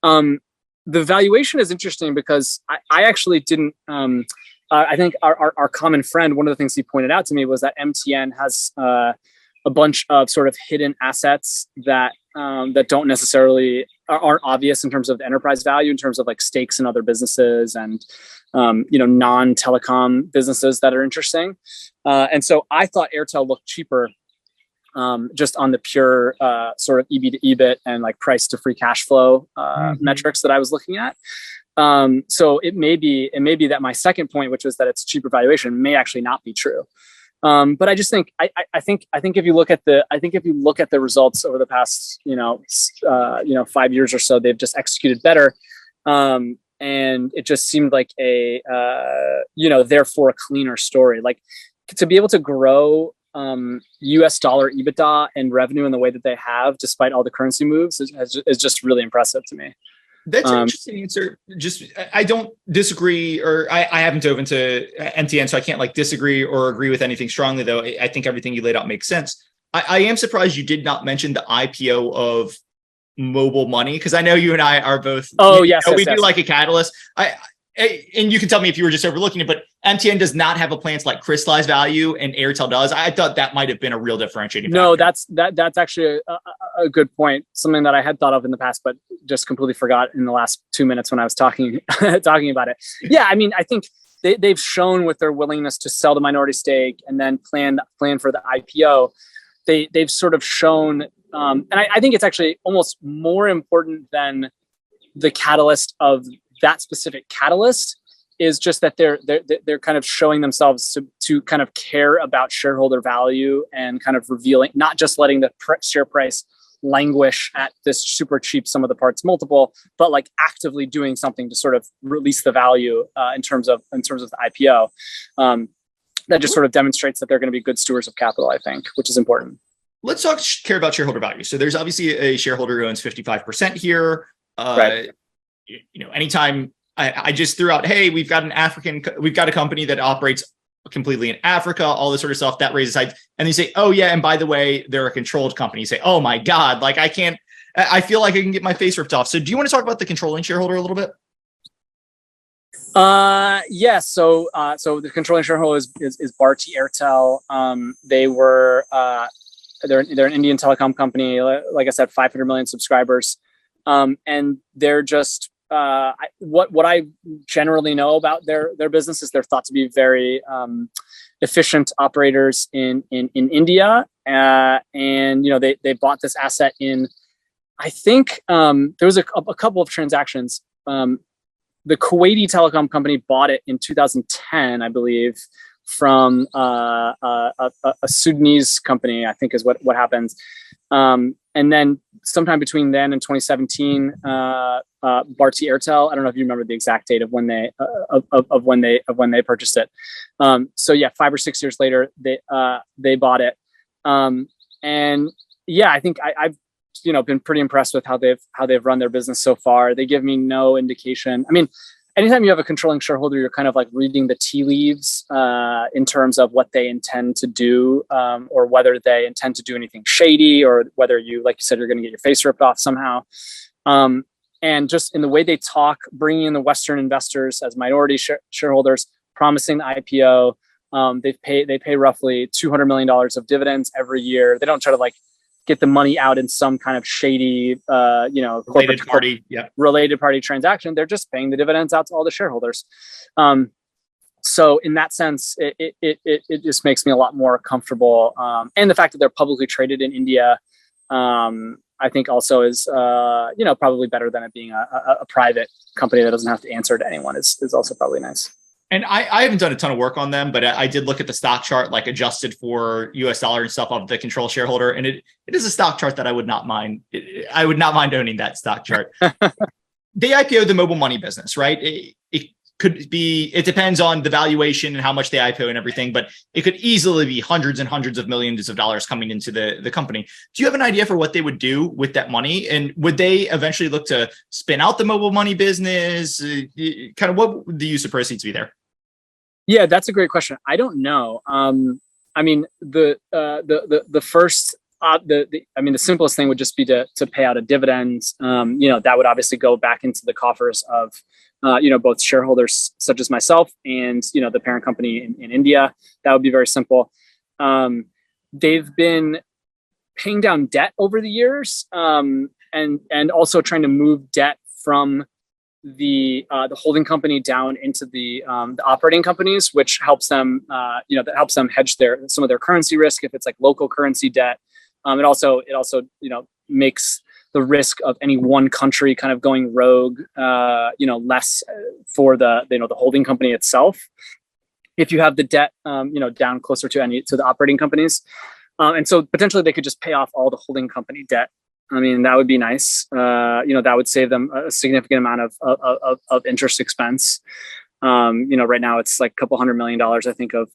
The valuation is interesting because I actually didn't. I think our common friend, one of the things he pointed out to me was that MTN has a bunch of sort of hidden assets that don't necessarily aren't obvious in terms of the enterprise value, in terms of like stakes in other businesses and non-telecom businesses that are interesting. And so I thought Airtel looked cheaper just on the pure sort of EB to EBIT and like price to free cash flow metrics that I was looking at. So it may be that my second point, which was that it's a cheaper valuation, may actually not be true. But I just think I think if you look at the results over the past 5 years or so, they've just executed better, and it just seemed like therefore a cleaner story. Like to be able to grow US dollar EBITDA and revenue in the way that they have, despite all the currency moves, is just really impressive to me. That's an interesting answer. Just, I don't disagree, or I haven't dove into MTN, so I can't like disagree or agree with anything strongly, though. I think everything you laid out makes sense. I am surprised you did not mention the IPO of mobile money, because I know you and I are both. Oh, yes. We do like a catalyst. And you can tell me if you were just overlooking it, but MTN does not have a plan to like crystallize value, and Airtel does. I thought that might have been a real differentiating factor. No, that's actually a good point. Something that I had thought of in the past, but just completely forgot in the last 2 minutes when I was talking about it. Yeah, I mean, I think they've shown with their willingness to sell the minority stake and then plan for the IPO. They've sort of shown, and I think it's actually almost more important than the catalyst of that specific catalyst, is just that they're kind of showing themselves to kind of care about shareholder value and kind of revealing, not just letting the share price languish at this super cheap sum of the parts multiple, but like actively doing something to sort of release the value in terms of the IPO. That just sort of demonstrates that they're going to be good stewards of capital, I think, which is important. Let's care about shareholder value. So there's obviously a shareholder who owns 55% here. Right. Anytime I just threw out, hey, we've got a company that operates completely in Africa, all this sort of stuff, that raises hype. And they say, oh yeah, and by the way, they're a controlled company. You say, oh my God, like I feel like I can get my face ripped off. So do you want to talk about the controlling shareholder a little bit? Yeah. So the controlling shareholder is Bharti Airtel. They're an Indian telecom company. Like I said, 500 million subscribers. And they're just, what I generally know about their business is they're thought to be very efficient operators in India, and they bought this asset in, I think there was a couple of transactions. The Kuwaiti telecom company bought it in 2010, I believe, from a Sudanese company, I think is what happens. And then sometime between then and 2017, Bharti Airtel, I don't know if you remember the exact date of when they purchased it. So yeah, 5 or 6 years later, they bought it. And yeah, I think I've been pretty impressed with how they've run their business so far. They give me no indication. I mean, anytime you have a controlling shareholder, you're kind of like reading the tea leaves in terms of what they intend to do, or whether they intend to do anything shady, or whether like you said, you're going to get your face ripped off somehow. And just in the way they talk, bringing in the Western investors as minority shareholders, promising the IPO. They pay roughly $200 million of dividends every year. They don't try to like get the money out in some kind of shady, related party transaction. They're just paying the dividends out to all the shareholders. So in that sense, it just makes me a lot more comfortable. And the fact that they're publicly traded in India, I think also is, probably better than it being a private company that doesn't have to answer to anyone is also probably nice. And I haven't done a ton of work on them, but I did look at the stock chart, like adjusted for US dollar and stuff of the control shareholder. And it is a stock chart that I would not mind. I would not mind owning that stock chart. They IPO the mobile money business, right? It depends on the valuation and how much they IPO and everything, but it could easily be hundreds and hundreds of millions of dollars coming into the company. Do you have an idea for what they would do with that money? And would they eventually look to spin out the mobile money business? Kind of what would the use of proceeds be there? Yeah, that's a great question. I don't know. I mean, the simplest thing would just be to pay out a dividend. That would obviously go back into the coffers of, both shareholders such as myself and, the parent company in India. That would be very simple. They've been paying down debt over the years, and also trying to move debt from the holding company down into the operating companies, which helps them, hedge some of their currency risk if it's like local currency debt. It also makes the risk of any one country kind of going rogue, less for the holding company itself. If you have the debt, down closer to the operating companies, and so potentially they could just pay off all the holding company debt. I mean, that would be nice. That would save them a significant amount of interest expense. Right now it's like a couple $100 million, I think, of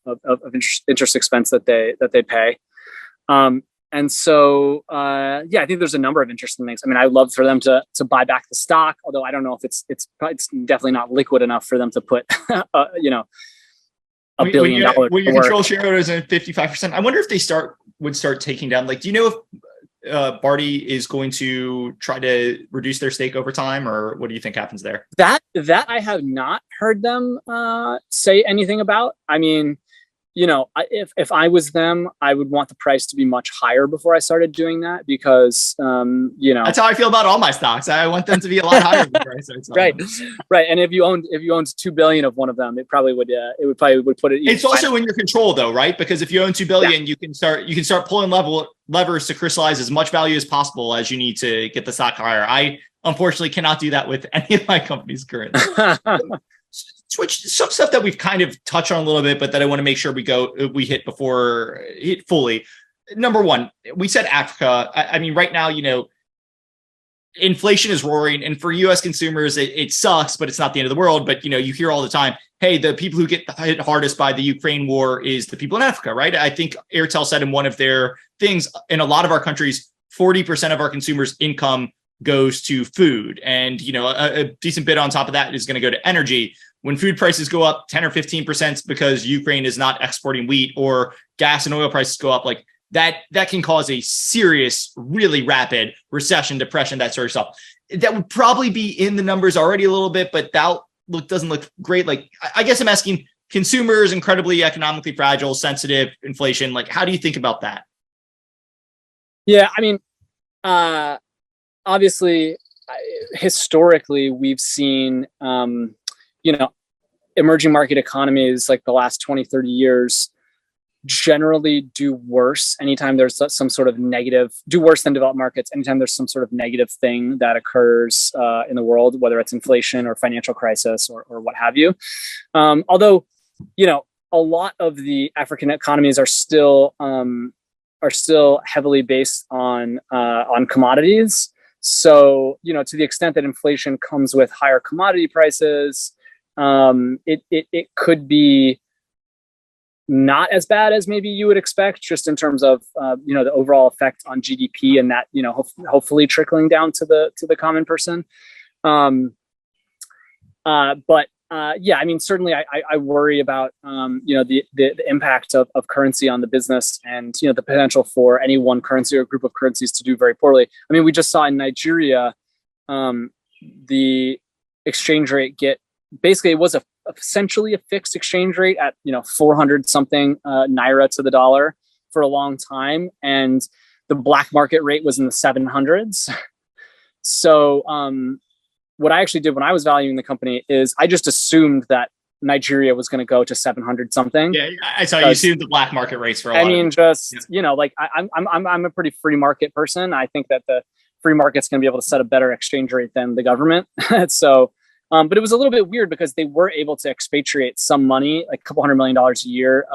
interest expense that they pay. And so, I think there's a number of interesting things. I mean, I'd love for them to buy back the stock, although I don't know if it's definitely not liquid enough for them to put, $1 billion. When your control shareholders at 55%, I wonder if they would start taking down, like, do you know if Bharti is going to try to reduce their stake over time, or what do you think happens there? That I have not heard them say anything about. I mean, if I was them, I would want the price to be much higher before I started doing that, because that's how I feel about all my stocks. I want them to be a lot higher before I start selling them. Right. And if you owned 2 billion of one of them, it probably would put it. It's also in your control though, right? Because if you own 2 billion, you can start pulling levers to crystallize as much value as possible as you need to get the stock higher. I unfortunately cannot do that with any of my companies currently. Switch some stuff that we've kind of touched on a little bit, but that I want to make sure we hit fully. Number one, we said Africa. I mean, right now, inflation is roaring, and for U.S. consumers, it sucks, but it's not the end of the world. But you hear all the time, hey, the people who get hit hardest by the Ukraine war is the people in Africa, right? I think Airtel said in one of their things, in a lot of our countries, 40% of our consumers' income goes to food, and a decent bit on top of that is going to go to energy. When food prices go up 10 or 15% because Ukraine is not exporting wheat, or gas and oil prices go up, like that can cause a serious, really rapid recession, depression, that sort of stuff. That would probably be in the numbers already a little bit, but that doesn't look great. Like, I guess I'm asking, consumers, incredibly economically fragile, sensitive, inflation. Like, how do you think about that? Yeah, I mean, obviously, historically, we've seen, emerging market economies like the last 20, 30 years generally do worse anytime there's some sort of negative, do worse than developed markets anytime there's some sort of negative thing that occurs in the world, whether it's inflation or financial crisis or what have you. Although, a lot of the African economies are still heavily based on commodities. So, to the extent that inflation comes with higher commodity prices, it could be not as bad as maybe you would expect, just in terms of the overall effect on GDP, and that hopefully trickling down to the common person. But I mean, certainly I worry about the impact of currency on the business, and the potential for any one currency or group of currencies to do very poorly. I mean, we just saw in Nigeria the exchange rate basically, it was essentially a fixed exchange rate at 400 something naira to the dollar for a long time, and the black market rate was in the 700s. So what I actually did when I was valuing the company is I just assumed that Nigeria was going to go to 700 something. Yeah, I saw you assumed the black market rates for a lot. I mean, I'm a pretty free market person. I think that the free market's going to be able to set a better exchange rate than the government. So. But it was a little bit weird because they were able to expatriate some money, like a couple $100 million a year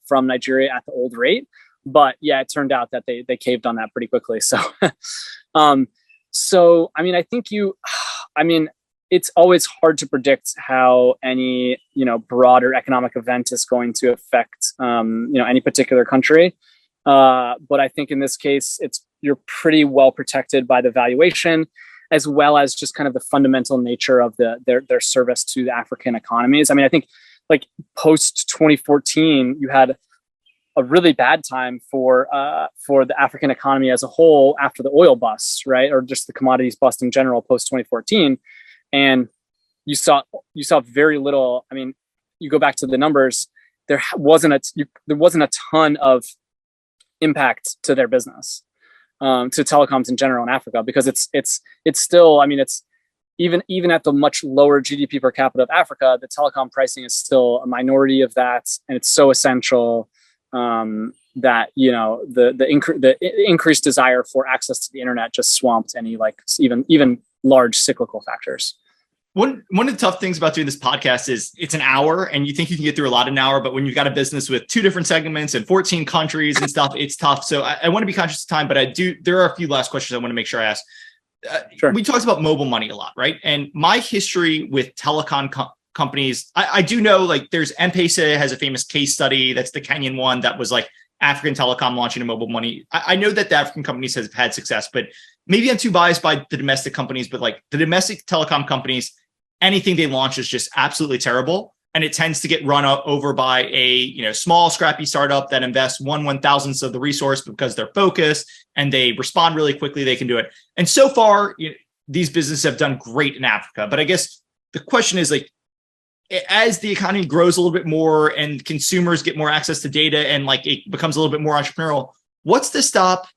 from Nigeria at the old rate. But yeah, it turned out that they caved on that pretty quickly. So, I mean, I think it's always hard to predict how any, broader economic event is going to affect, any particular country. But I think in this case, you're pretty well protected by the valuation, as well as just kind of the fundamental nature of their service to the African economies. I mean, I think like post 2014, you had a really bad time for the African economy as a whole after the oil bust, right? Or just the commodities bust in general post 2014. And you saw very little. I mean, you go back to the numbers, there wasn't a ton of impact to their business. To telecoms in general in Africa, because it's still, I mean, it's even at the much lower GDP per capita of Africa, the telecom pricing is still a minority of that, and it's so essential that the increased desire for access to the internet just swamped any even large cyclical factors. One of the tough things about doing this podcast is it's an hour, and you think you can get through a lot in an hour, but when you've got a business with 2 different segments and 14 countries and stuff, it's tough. So I want to be conscious of time, but there are a few last questions I want to make sure I ask. Sure. We talked about mobile money a lot, right? And my history with telecom companies, I do know, like, there's M-Pesa has a famous case study. That's the Kenyan one that was like African telecom launching a mobile money. I know that the African companies have had success, but maybe I'm too biased by the domestic companies, but like the domestic telecom companies, anything they launch is just absolutely terrible. and it tends to get run over by a small scrappy startup that invests 1/1000th of the resource because they're focused and they respond really quickly. They can do it. And so far, these businesses have done great in Africa. But I guess the question is, like, as the economy grows a little bit more and consumers get more access to data and like it becomes a little bit more entrepreneurial, what's to stop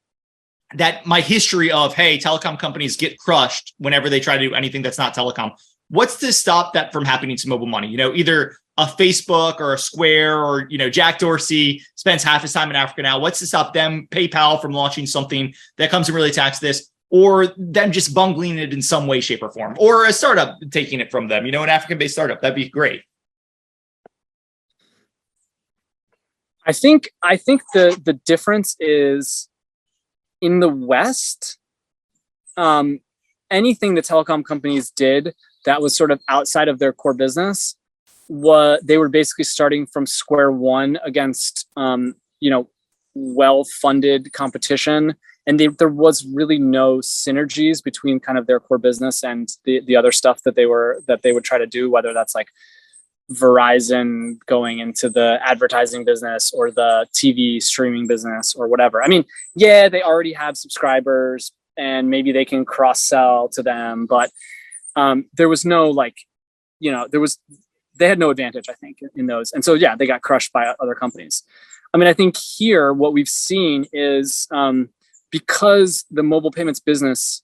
that my history of, hey, telecom companies get crushed whenever they try to do anything that's not telecom? What's to stop that from happening to mobile money? Either a Facebook or a Square or, Jack Dorsey spends half his time in Africa now. What's to stop them, PayPal, from launching something that comes and really attacks this, or them just bungling it in some way, shape, or form, or a startup taking it from them, an African-based startup? That'd be great. I think the difference is in the West, anything the telecom companies did that was sort of outside of their core business, they were basically starting from square one against, well-funded competition. And there was really no synergies between kind of their core business and the other stuff that they would try to do, whether that's like Verizon going into the advertising business or the TV streaming business or whatever. I mean, yeah, they already have subscribers and maybe they can cross-sell to them, but there was no they had no advantage, I think, in those. And so, yeah, they got crushed by other companies. I mean, I think here what we've seen is because the mobile payments business,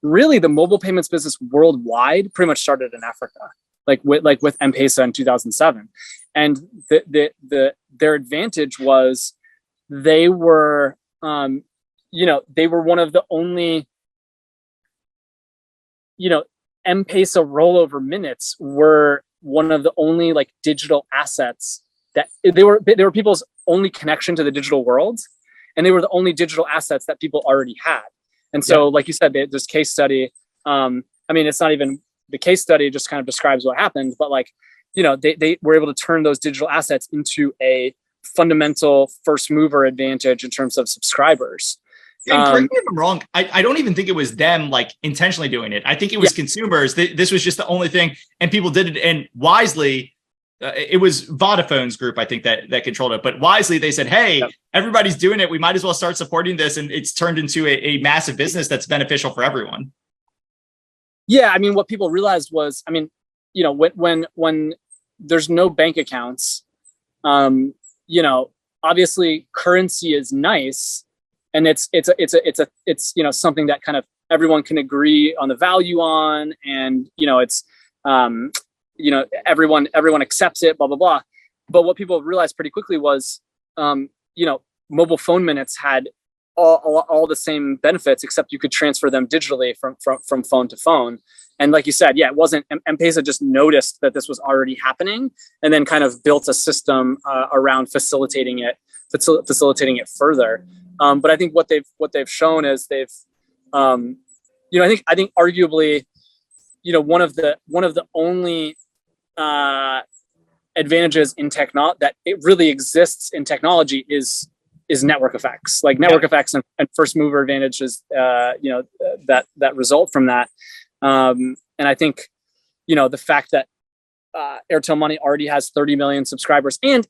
really the mobile payments business worldwide pretty much started in Africa, like with M-Pesa in 2007. And their advantage was they were, they were one of the only, M-Pesa rollover minutes were one of the only like digital assets that they were people's only connection to the digital world. And they were the only digital assets that people already had. And so, like you said, this case study, it's not even the case study, just kind of describes what happened, but they were able to turn those digital assets into a fundamental first mover advantage in terms of subscribers. Yeah, correct me if I'm wrong. I don't even think it was them like intentionally doing it. I think it was consumers. This was just the only thing, and people did it. And wisely, it was Vodafone's group, I think, that controlled it. But wisely, they said, "Hey, everybody's doing it. We might as well start supporting this." And it's turned into a massive business that's beneficial for everyone. Yeah, what people realized was, when there's no bank accounts, obviously currency is nice. And it's something that kind of everyone can agree on the value on, and everyone accepts it, blah blah blah. But what people realized pretty quickly was, mobile phone minutes had all the same benefits, except you could transfer them digitally from phone to phone. And like you said, it wasn't. M-Pesa just noticed that this was already happening, and then kind of built a system around facilitating it further. But I think what they've shown is I think arguably, one of the only advantages in technology that it really exists in technology is network effects, like network effects and first mover advantages, that result from that. And I think, the fact that Airtel Money already has 30 million subscribers and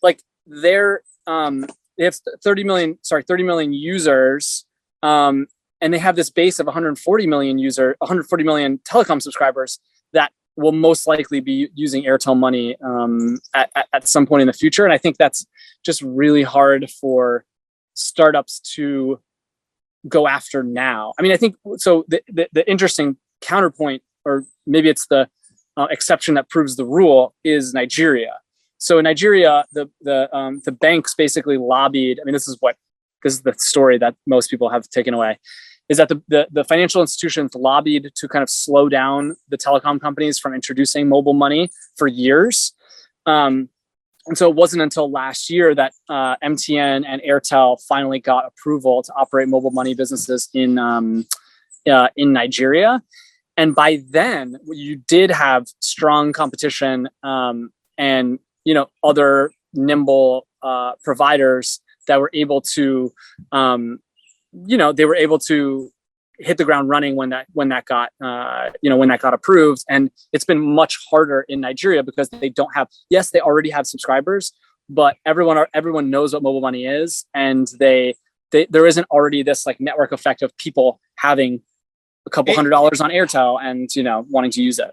like they have 30 million users, and they have this base of 140 million telecom subscribers that will most likely be using Airtel Money at some point in the future. And I think that's just really hard for startups to go after now. I think so. The interesting counterpoint, or maybe it's the exception that proves the rule, is Nigeria. So in Nigeria, the banks basically lobbied. This is the story that most people have taken away, is that the financial institutions lobbied to kind of slow down the telecom companies from introducing mobile money for years. And so it wasn't until last year that MTN and Airtel finally got approval to operate mobile money businesses in Nigeria. And by then, you did have strong competition and other nimble providers that were able to, hit the ground running when that got approved. And it's been much harder in Nigeria because they don't have, yes, they already have subscribers, but everyone knows what mobile money is, and there isn't already this like network effect of people having a couple $100 on Airtel and wanting to use it.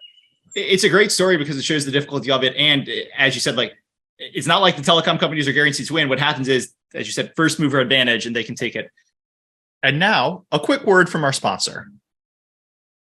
It's a great story because it shows the difficulty of it, and as you said, like it's not like the telecom companies are guaranteed to win. What happens is, as you said, first mover advantage, and they can take it. And now, a quick word from our sponsor.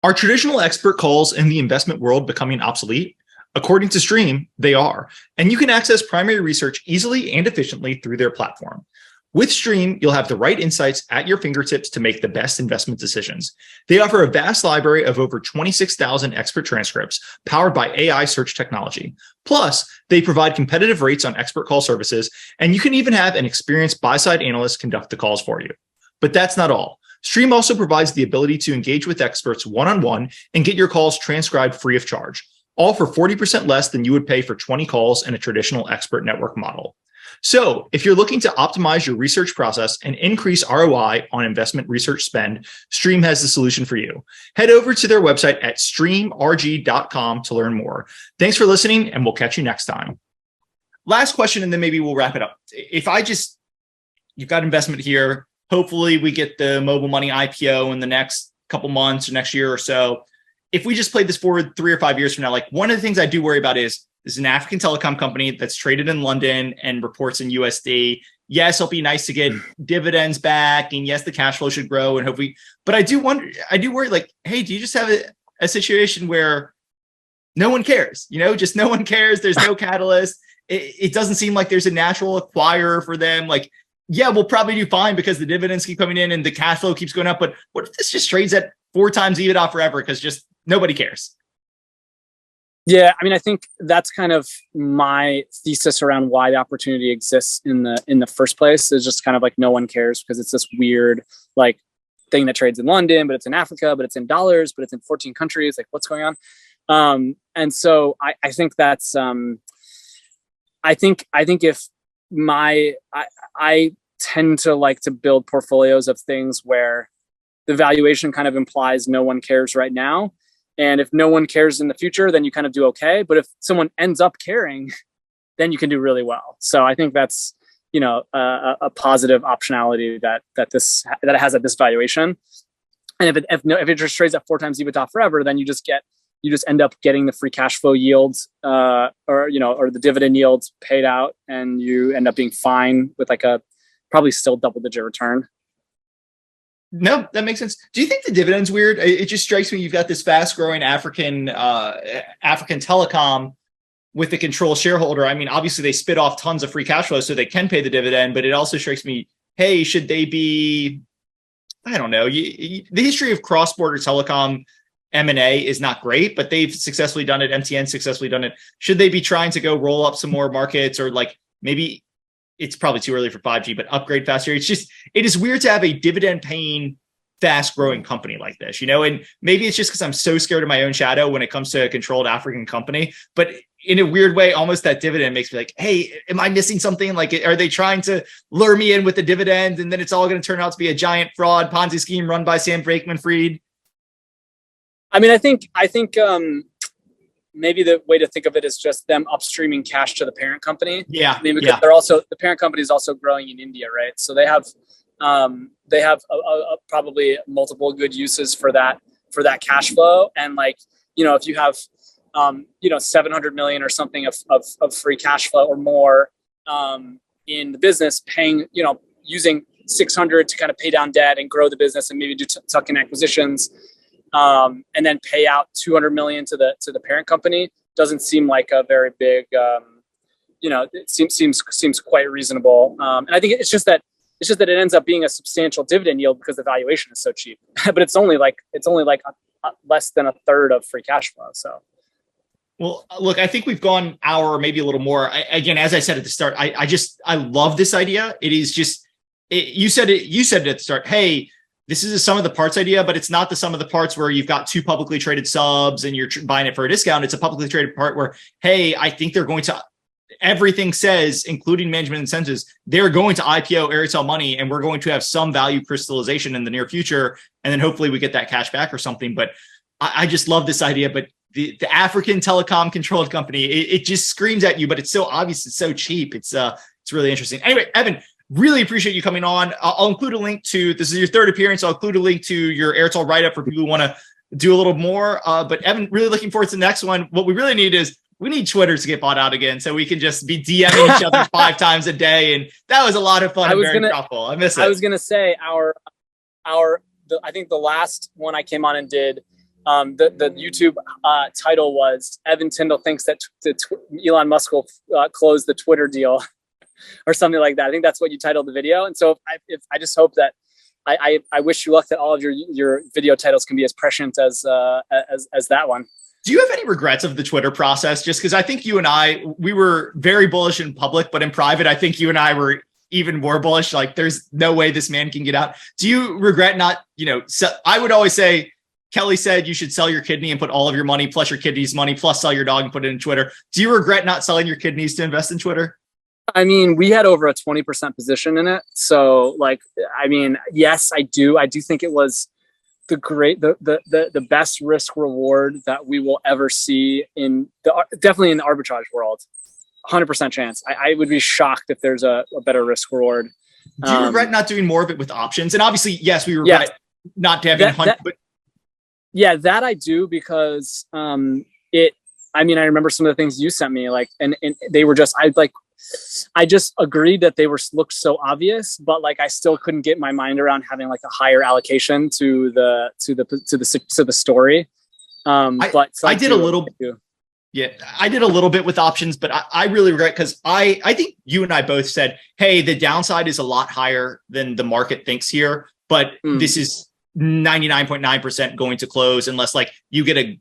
Are traditional expert calls in the investment world becoming obsolete? According to Stream, they are, and you can access primary research easily and efficiently through their platform. With Stream, you'll have the right insights at your fingertips to make the best investment decisions. They offer a vast library of over 26,000 expert transcripts powered by AI search technology. Plus, they provide competitive rates on expert call services, and you can even have an experienced buy-side analyst conduct the calls for you. But that's not all. Stream also provides the ability to engage with experts one-on-one and get your calls transcribed free of charge, all for 40% less than you would pay for 20 calls in a traditional expert network model. So if you're looking to optimize your research process and increase ROI on investment research spend, Stream has the solution for you. Head over to their website at streamrg.com to learn more. Thanks for listening, and we'll catch you next time. Last question, and then maybe we'll wrap it up. You've got investment here. Hopefully we get the mobile money IPO in the next couple months or next year or so. If we just played this forward 3 or 5 years from now, like one of the things I do worry about is this is an African telecom company that's traded in London and reports in USD. Yes, it'll be nice to get dividends back, and yes, the cash flow should grow, and hopefully. But I do worry, like, hey, do you just have a situation where no one cares? Just no one cares. There's no catalyst. It doesn't seem like there's a natural acquirer for them. Like, yeah, we'll probably do fine because the dividends keep coming in and the cash flow keeps going up. But what if this just trades at 4 times EBITDA forever because just nobody cares? Yeah, I mean, I think that's kind of my thesis around why the opportunity exists in the first place, is just kind of like no one cares because it's this weird like thing that trades in London, but it's in Africa, but it's in dollars, but it's in 14 countries. Like, what's going on? And so I think that's I think if I tend to like to build portfolios of things where the valuation kind of implies no one cares right now. And if no one cares in the future, then you kind of do okay. But if someone ends up caring, then you can do really well. So I think that's, a positive optionality that it has at this valuation. And if it just trades at 4 times EBITDA forever, then you just end up getting the free cash flow yields, or the dividend yields paid out, and you end up being fine with like a probably still double-digit return. No, that makes sense. Do you think the dividend's weird? It just strikes me you've got this fast-growing African telecom with the control shareholder. I mean, obviously they spit off tons of free cash flow so they can pay the dividend, but it also strikes me, hey, should they be? I don't know. The history of cross-border telecom M&A is not great, but they've successfully done it. MTN successfully done it. Should they be trying to go roll up some more markets, or like maybe? It's probably too early for 5G, but upgrade faster. It is weird to have a dividend paying, fast growing company like this, and maybe it's just because I'm so scared of my own shadow when it comes to a controlled African company, but in a weird way, almost that dividend makes me like, hey, am I missing something? Like, are they trying to lure me in with the dividend? And then it's all going to turn out to be a giant fraud Ponzi scheme run by Sam Bankman-Fried. I mean, I think, maybe the way to think of it is just them upstreaming cash to the parent company. Yeah. I mean, because the parent company is also growing in India, right? So they have probably multiple good uses for that cash flow. And like, if you have, 700 million or something of free cash flow or more, in the business, paying, using 600 to kind of pay down debt and grow the business and maybe do tuck-in acquisitions, and then pay out 200 million to the parent company doesn't seem like a very big, it seems quite reasonable. And I think it's just that it ends up being a substantial dividend yield because the valuation is so cheap, but it's only like less than a third of free cash flow. So. Well, look, I think we've gone hour or maybe a little more. Again, as I said at the start, I love this idea. It is just, you said it at the start, hey, this is a sum of the parts idea, but it's not the sum of the parts where you've got 2 publicly traded subs and you're buying it for a discount. It's a publicly traded part where, hey, I think they're going to everything says, including management incentives, they're going to IPO Airtel Money, and we're going to have some value crystallization in the near future. And then hopefully we get that cash back or something. But I just love this idea. But the African telecom controlled company, it just screams at you, but it's so obvious. It's so cheap. It's really interesting. Anyway, Evan, really appreciate you coming on. I'll include a link to, this is your third appearance. I'll include a link to your Airtel write-up for people who want to do a little more. But Evan, really looking forward to the next one. What we really need is, we need Twitter to get bought out again so we can just be DMing each other 5 times a day. And that was a lot of fun and very thoughtful. I miss it. I was going to say I think the last one I came on and did, the YouTube title was Evan Tindell thinks that Elon Musk will close the Twitter deal or something like that. I think that's what you titled the video. And so I just hope that I wish you luck that all of your video titles can be as prescient as that one. Do you have any regrets of the Twitter process? Just because I think you and we were very bullish in public, but in private, I think you and I were even more bullish. Like, there's no way this man can get out. Do you regret not, I would always say, Kelly said you should sell your kidney and put all of your money plus your kidney's money plus sell your dog and put it in Twitter. Do you regret not selling your kidneys to invest in Twitter? I mean, we had over a 20% position in it. So yes, I do. I do think it was the best risk reward that we will ever see definitely in the arbitrage world. 100% chance. I would be shocked if there's a better risk reward. Do you regret not doing more of it with options? And obviously, yes, we regret not having that I do, because I remember some of the things you sent me, and they were just, I just agreed that they looked so obvious, but I still couldn't get my mind around having a higher allocation to the story. But I did a little. Yeah, I did a little bit with options, but I really regret, because I think you and I both said, hey, the downside is a lot higher than the market thinks here, but this is 99.9% going to close unless you get a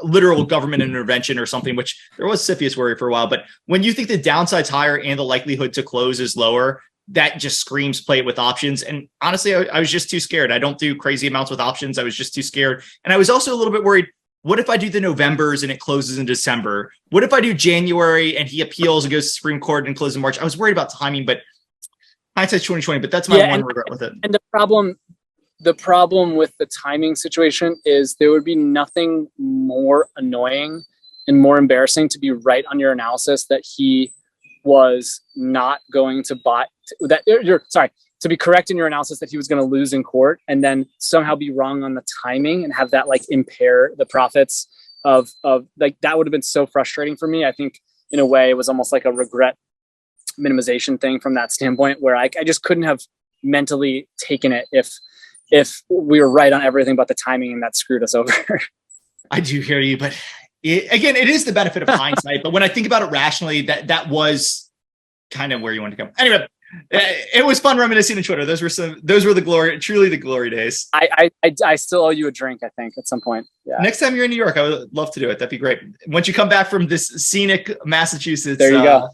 literal government intervention or something, which there was CFIUS worry for a while. But when you think the downside's higher and the likelihood to close is lower, that just screams play it with options. And honestly, I was just too scared. I don't do crazy amounts with options. I was just too scared. And I was also a little bit worried, what if I do the Novembers and it closes in December? What if I do January and he appeals and goes to Supreme Court and closes in March? I was worried about timing, but hindsight's 2020, but that's my one regret with it. And the problem with the timing situation is there would be nothing more annoying and more embarrassing to be right on your analysis that he was not going to buy, to be correct in your analysis that he was going to lose in court, and then somehow be wrong on the timing and have that impair the profits of that would have been so frustrating for me. I think in a way it was almost like a regret minimization thing from that standpoint, where I just couldn't have mentally taken it if we were right on everything but the timing, and that screwed us over. I do hear you, but it is the benefit of hindsight. But when I think about it rationally, that was kind of where you wanted to go. Anyway, it was fun reminiscing on Twitter. Those were truly the glory days. I still owe you a drink, I think, at some point. Yeah. Next time you're in New York, I would love to do it. That'd be great. Once you come back from this scenic Massachusetts. There you go.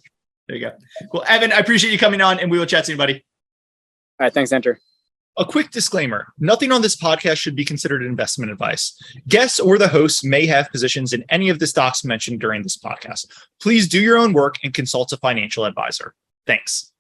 There you go. Well, Evan, I appreciate you coming on, and we will chat soon, buddy. All right. Thanks, Andrew. A quick disclaimer: nothing on this podcast should be considered investment advice. Guests or the hosts may have positions in any of the stocks mentioned during this podcast. Please do your own work and consult a financial advisor. Thanks.